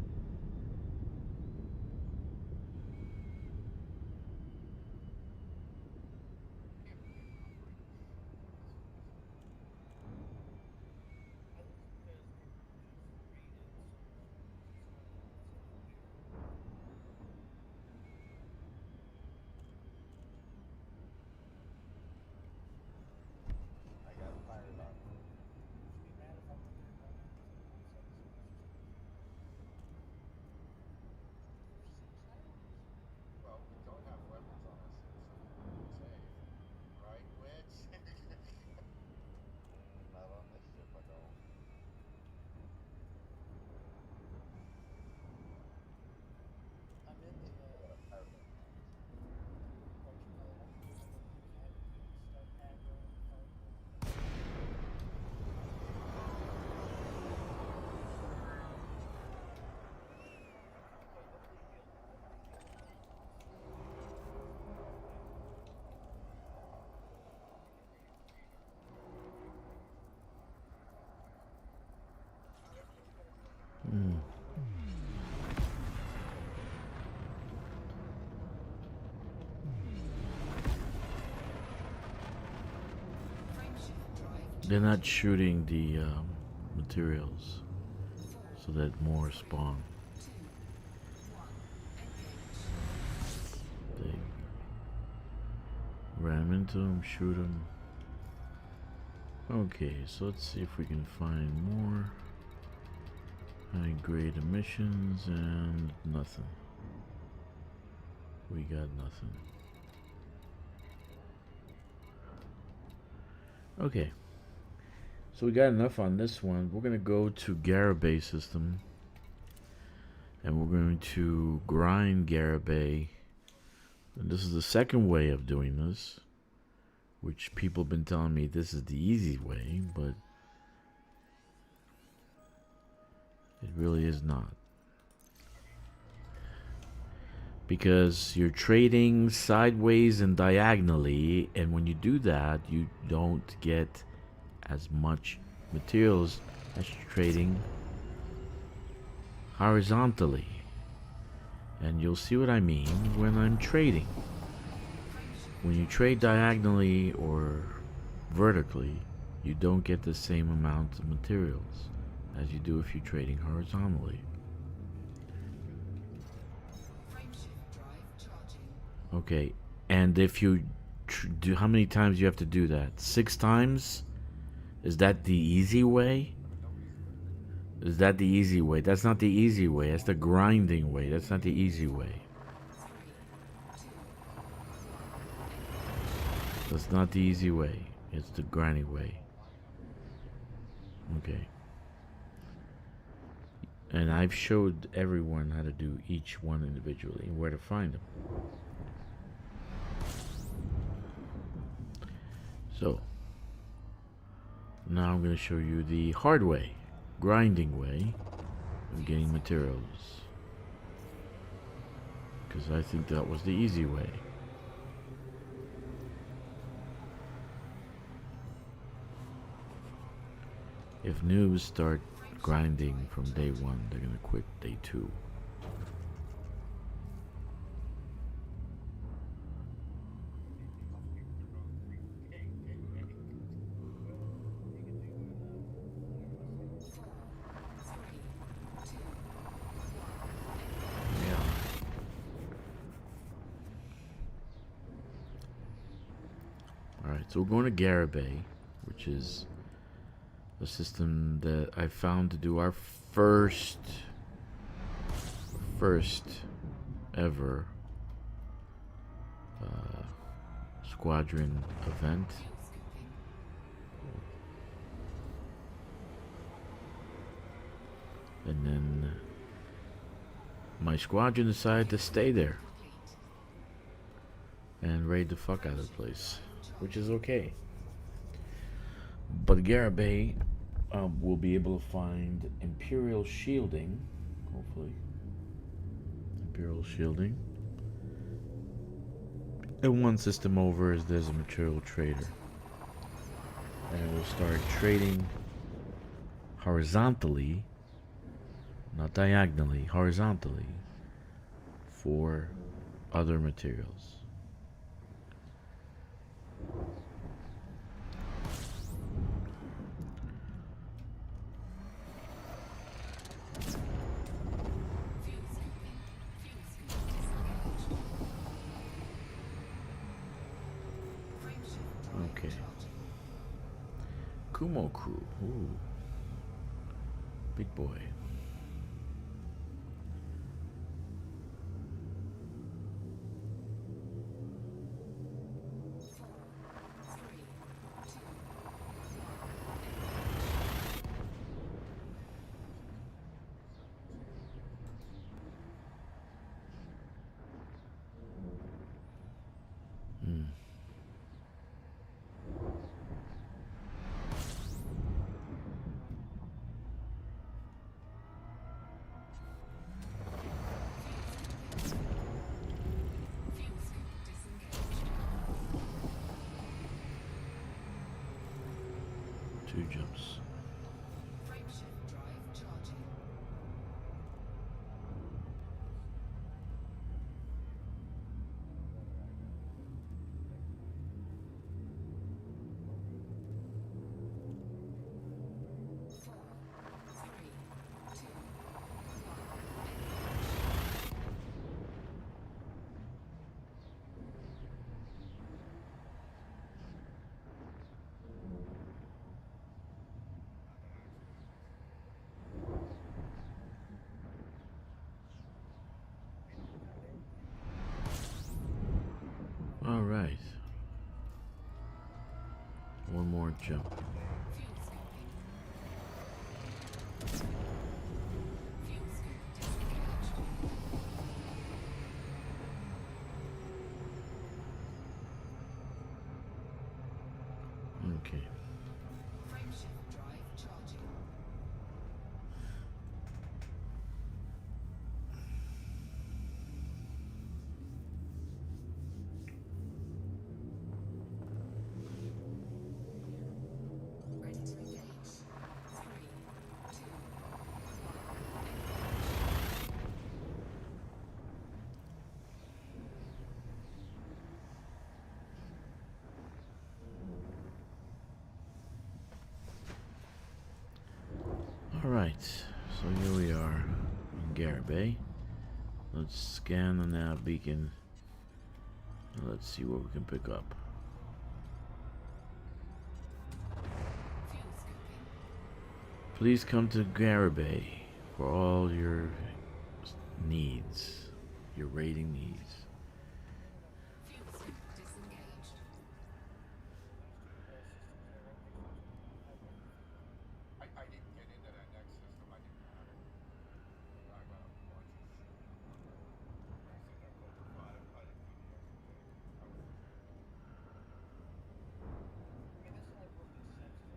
were I got fired up. Well, we don't have weapons on us, so we're safe. Right, Witch? Not on this ship, I don't. I'm in the Alright. start aggroing hardcore. They're not shooting the materials so that more spawn. They ram into them, shoot them. Okay, so let's see if we can find more high grade emissions, and nothing. We got nothing. Okay. So we got enough on this one. We're gonna go to Garibay system, and we're going to grind Garibay. And this is the second way of doing this, which people have been telling me this is the easy way, but It really is not. Because you're trading sideways and diagonally, and when you do that, you don't get as much materials as you're trading horizontally. And you'll see what I mean when I'm trading. When you trade diagonally or vertically, you don't get the same amount of materials as you do if you're trading horizontally. Okay, and if you do, how many times you have to do that? 6 times? Is that the easy way? Is that the easy way? That's not the easy way. That's the grinding way. That's not the easy way. That's not the easy way. It's the grinding way. Okay. And I've showed everyone how to do each one individually and where to find them. So, now I'm going to show you the hard way, grinding way of getting materials. Because I think that was the easy way. If noobs start grinding from day 1, they're going to quit day 2. Alright, so we're going to Garibay, which is a system that I found to do our first ever squadron event. And then my squadron decided to stay there and raid the fuck out of the place, which is okay. But Garibay will be able to find Imperial shielding, hopefully. Imperial shielding. And one system over is there's a material trader. And we'll start trading horizontally, not diagonally, horizontally, for other materials. Okay. Kumo crew. Ooh. Big boy. Two jumps. Frameshift drive charging. All right. One more jump. Okay. Frameshift drive charging. Alright, so here we are in Garibay. Let's scan the nav beacon. Let's see what we can pick up. Fuel scooping. Please come to Garibay for all your needs, your raiding needs. Fuel scoop disengaged. I didn't get into that next system. I didn't have it. I got a bunch of shit. I think I called the file. I didn't do the extra thing. I mean, this only would make sense to us.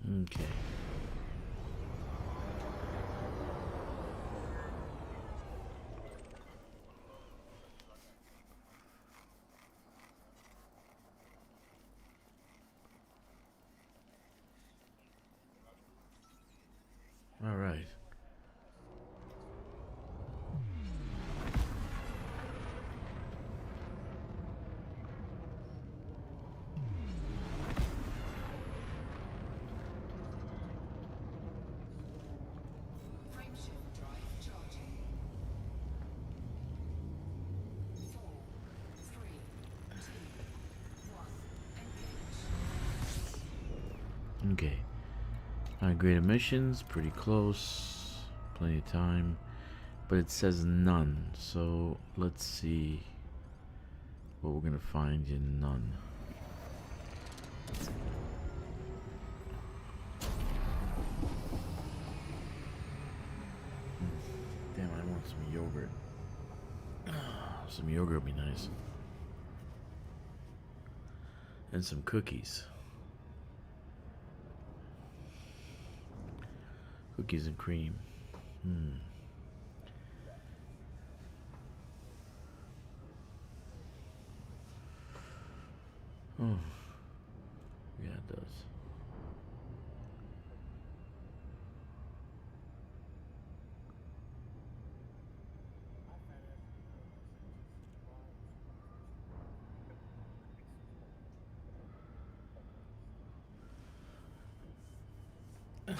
Okay. All right. Frameshift drive charging. 4, 3, 2, 1. Engage. Okay. High grade emissions, pretty close. Plenty of time. But it says none. So let's see what we're gonna find in none. Damn, I want some yogurt. Some yogurt would be nice. And some cookies. Cookies and cream. Oh. Yeah, it does. I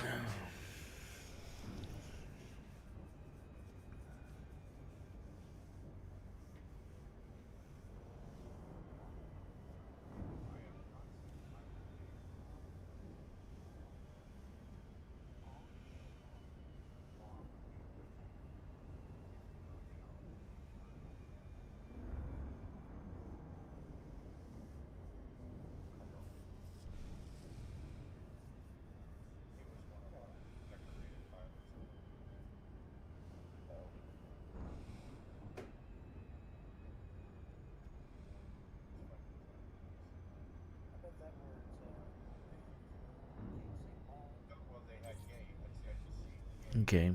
bet that word's Well, they had gay. I just see. Okay.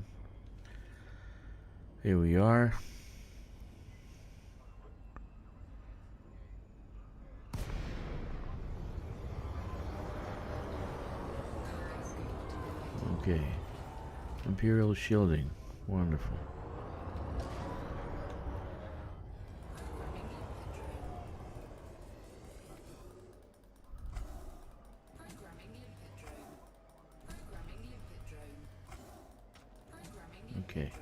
Here we are. Okay. Imperial shielding. Wonderful. Programming limpet drone. Programming limpet drone. Programming limpet Okay. drone.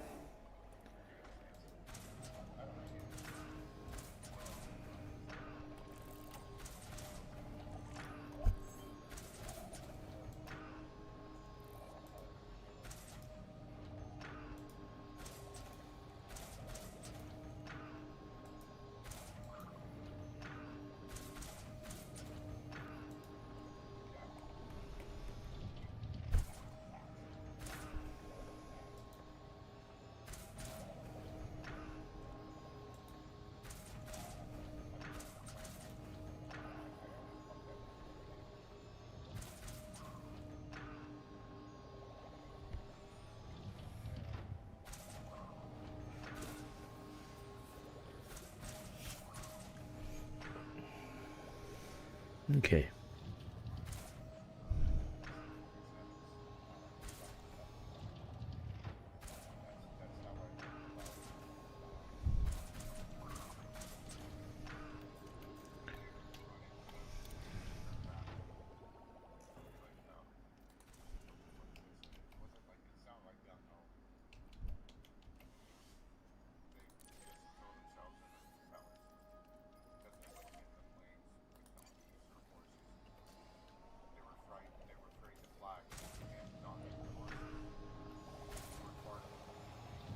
Okay. That's how I feel about wasn't like it sounded like that. No, they just throw themselves in the pellets because they wouldn't get the planes with no horses. They were frightened. They were afraid to fly because they can't not get the horses. They were part of the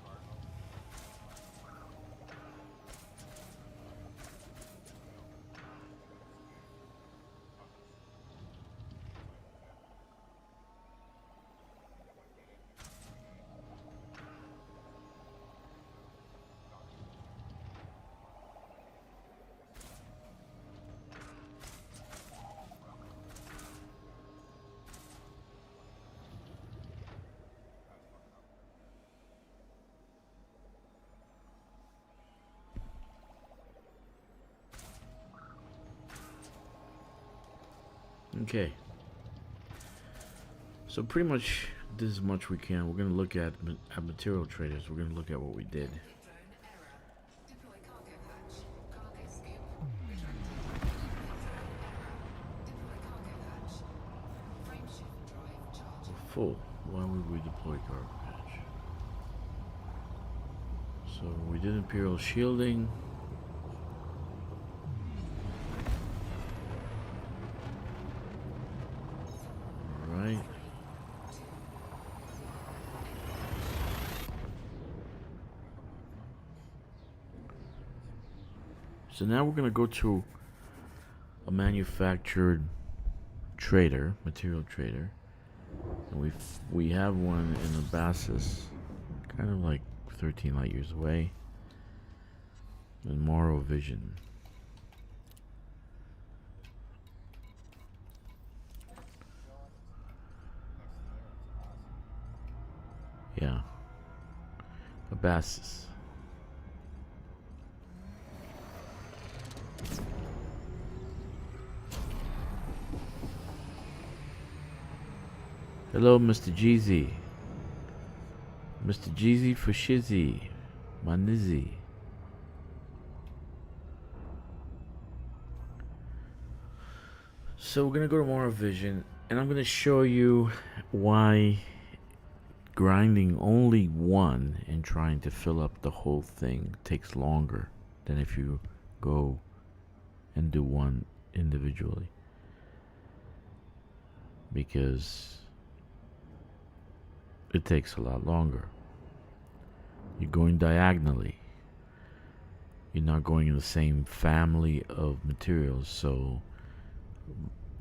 cargo. Okay. So pretty much this is much we can. We're gonna look at material traders. We're gonna look at what we did. Drone error. Deploy cargo hatch. Cargo scoop. Retracted. Drone error. Deploy cargo hatch. Frameshift drive charging. Full. Why would we deploy cargo hatch? So we did Imperial shielding. Alright. So now we're gonna go to a manufactured trader, material trader. And we have one in Abassus, kind of like 13 light years away. And Morrow Vision. Yeah. Abassus. Hello, Mr. Jeezy. Mr. Jeezy for Shizzy. My Nizzy. So we're gonna go to Morrow Vision, and I'm gonna show you why grinding only one and trying to fill up the whole thing takes longer than if you go and do one individually. Because it takes a lot longer. You're going diagonally. You're not going in the same family of materials, so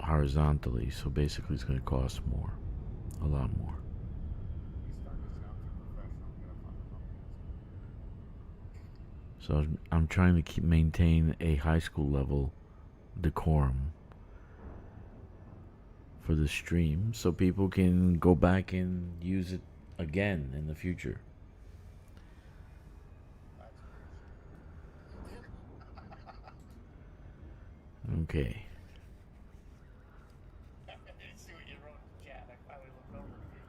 horizontally. So basically it's going to cost more. A lot more. He's starting to sound too professional. We gotta find a So I'm trying to maintain a high school level decorum for the stream so people can go back and use it again in the future. Okay. See what you wrote in the chat. I finally looked over to you.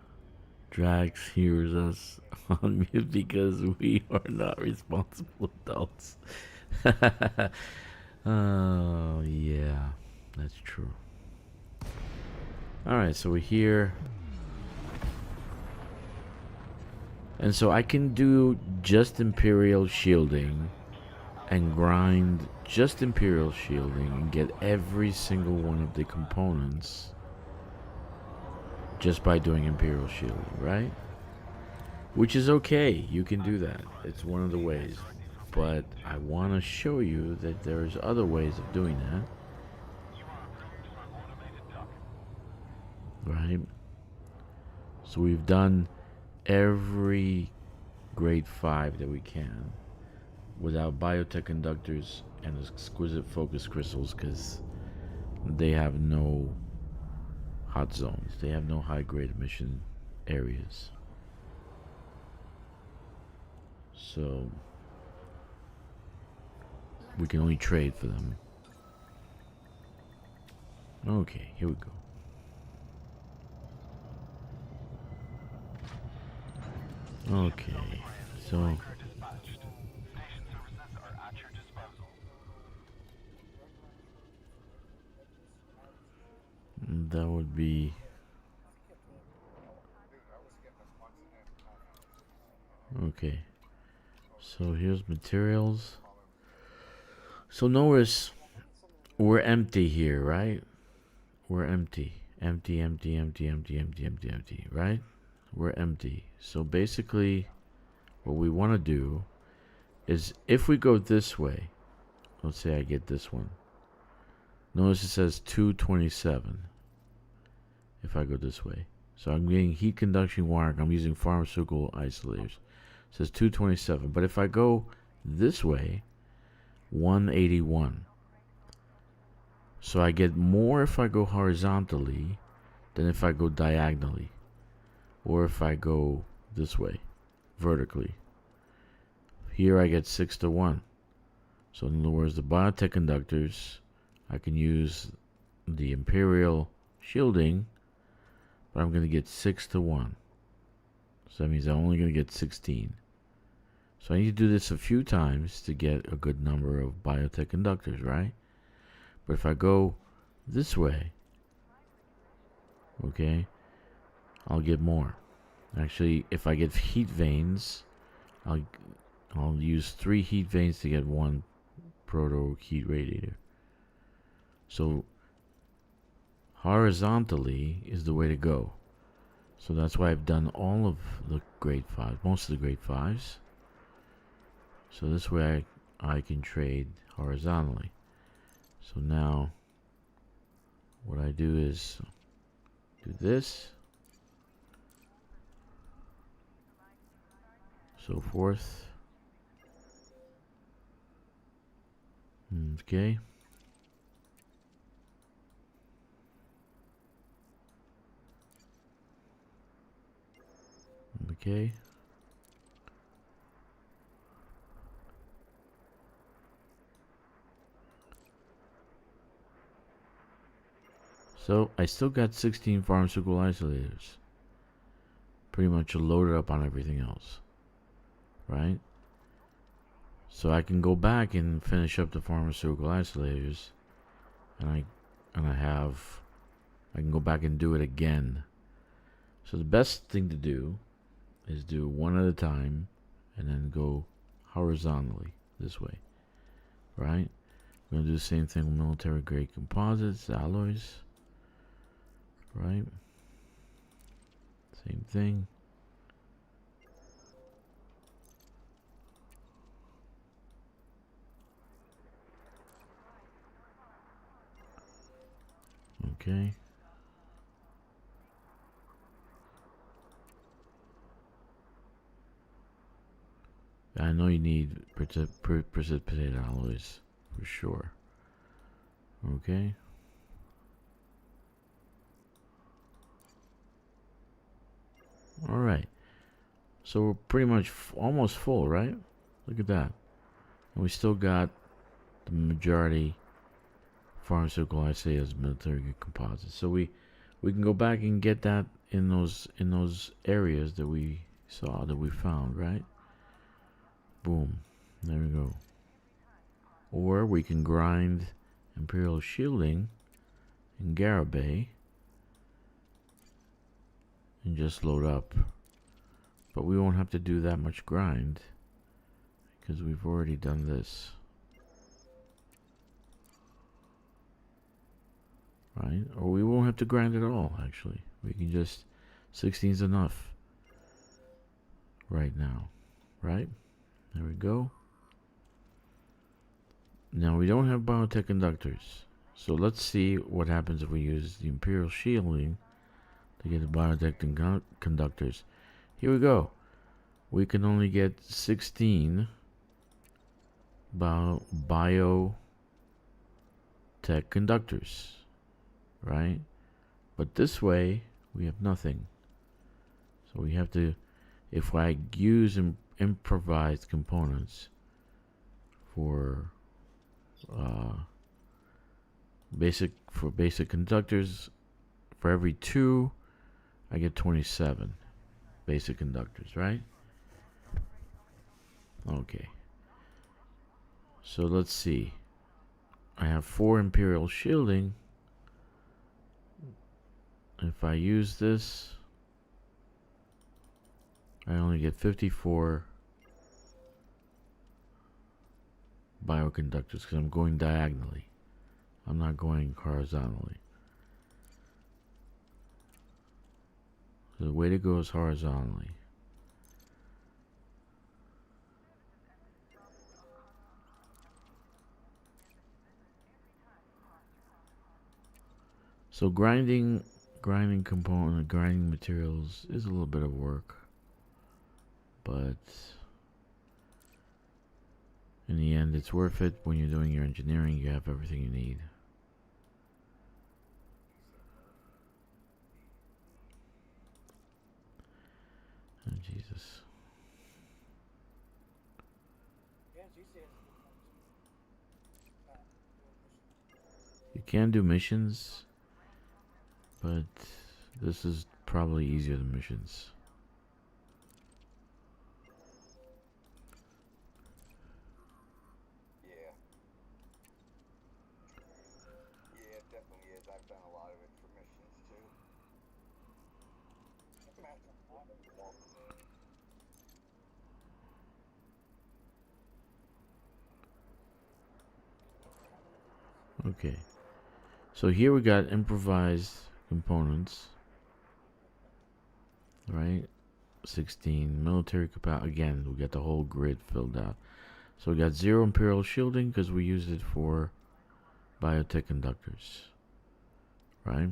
Drax hears us on mute because we are not responsible adults. Oh, yeah, that's true. Alright, so we're here. And so I can do just Imperial shielding and grind just Imperial shielding and get every single one of the components just by doing Imperial shielding, right? Which is okay, you can do that. It's one of the ways. But I want to show you that there's other ways of doing that. Right? So we've done every grade 5 that we can without Biotech Conductors and exquisite focus crystals, because they have no hot zones. They have no high grade emission areas. So we can only trade for them. Okay, here we go. Okay, so Are dispatched. Station services are at your disposal. that would be Dude, I was getting as much in okay. So here's materials. So notice we're empty here, right? We're empty. Empty, empty, empty, empty, empty, empty, empty, right? We're empty. So basically, what we want to do is if we go this way, let's say I get this one. Notice it says 227 if I go this way. So I'm getting heat conduction wire. I'm using pharmaceutical isolators. It says 227. But if I go this way, 181. So I get more if I go horizontally than if I go diagonally. Or if I go this way, vertically. Here I get 6 to 1. So in other words, the biotech conductors, I can use the imperial shielding, but I'm going to get 6 to 1. So that means I'm only going to get 16. So I need to do this a few times to get a good number of biotech conductors, right? But if I go this way, okay, I'll get more. Actually, if I get heat vanes, I'll use 3 heat vanes to get 1 proto heat radiator. So horizontally is the way to go. So that's why I've done all of the grade 5, most of the grade 5s. So this way I can trade horizontally. So now what I do is do this, so forth. Okay. Okay. So I still got 16 pharmaceutical isolators. Pretty much loaded up on everything else. Right? So I can go back and finish up the pharmaceutical isolators, and I can go back and do it again. So the best thing to do is do one at a time and then go horizontally this way. Right? We're gonna do the same thing with military grade composites, alloys. Right? Same thing. Okay. I know you need precipitated alloys for sure. Okay. All right. So we're pretty much almost full, right? Look at that. And we still got the majority pharmaceutical, I say, as military composites. So we can go back and get that in those areas that we saw, that we found, right? Boom. There we go. Or we can grind Imperial Shielding in Garibay and just load up. But we won't have to do that much grind because we've already done this. Right? Or we won't have to grind at all, actually. We can just... 16 is enough right now. Right? There we go. Now we don't have biotech conductors. So let's see what happens if we use the Imperial Shielding to get the biotech conductors. Here we go. We can only get 16 biotech conductors. Right? But this way, we have nothing. So we have to, if I use improvised components for basic conductors, for every 2, I get 27 basic conductors, right? Okay. So let's see. I have 4 Imperial shielding. If I use this, I only get 54 bioconductors because I'm going diagonally. I'm not going horizontally. So the way to go is horizontally. So grinding materials is a little bit of work, but in the end it's worth it. When you're doing your engineering, you have everything you need. Oh, Jesus. Yeah, GC has a good one. You can do missions, but this is probably easier than missions. Yeah. Yeah, it definitely is. I've done a lot of it for missions too. Okay. So here we got improvised components. Right? 16 military capacity. Again, we got the whole grid filled out. So we got 0 Imperial shielding because we used it for biotech conductors. Right?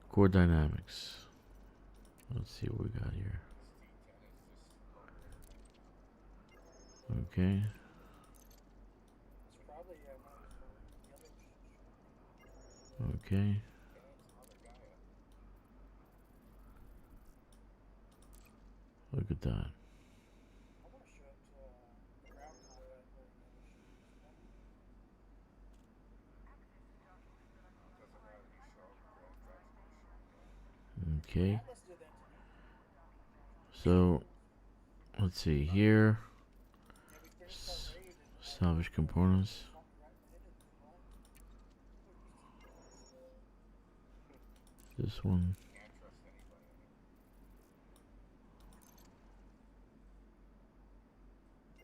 Core dynamics. Let's see what we got here. Okay. It's probably one of the other. Okay. Look at that. I want to show it to ground combat where we never shoot. Okay. Let's do that. So let's see here. Yeah, we finished our raid and Salvage components. something right in it. This one. Can't trust anybody anymore.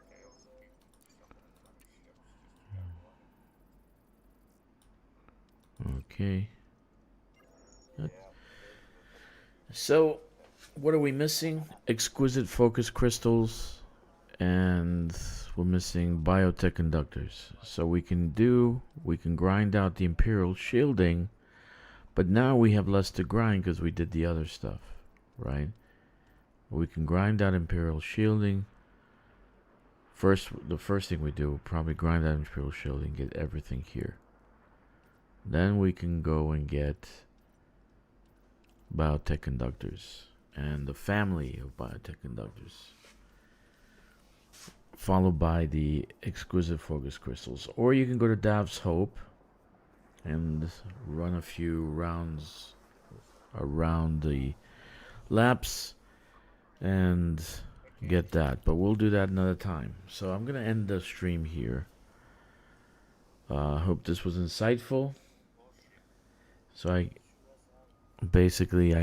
Tails keep jumping in front of ships just to get one. Okay. Yeah. So, what are we missing? Exquisite focus crystals, and we're missing biotech conductors. So we can grind out the Imperial shielding, but now we have less to grind because we did the other stuff, right? We can grind out Imperial shielding. The first thing we do, probably grind out Imperial shielding, get everything here. Then we can go and get biotech conductors and the family of biotech conductors, followed by the exquisite focus crystals. Or you can go to Dav's Hope and run a few rounds around the laps and get that, but we'll do that another time. So I'm gonna end the stream here. Hope this was insightful. So I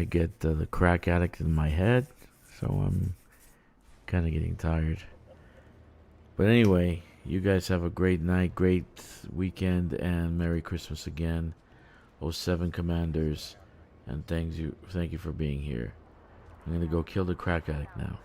get the crack addict in my head, so I'm kind of getting tired. But anyway, you guys have a great night, great weekend, and Merry Christmas again. 07 Commanders, and thank you for being here. I'm gonna go kill the crack addict now.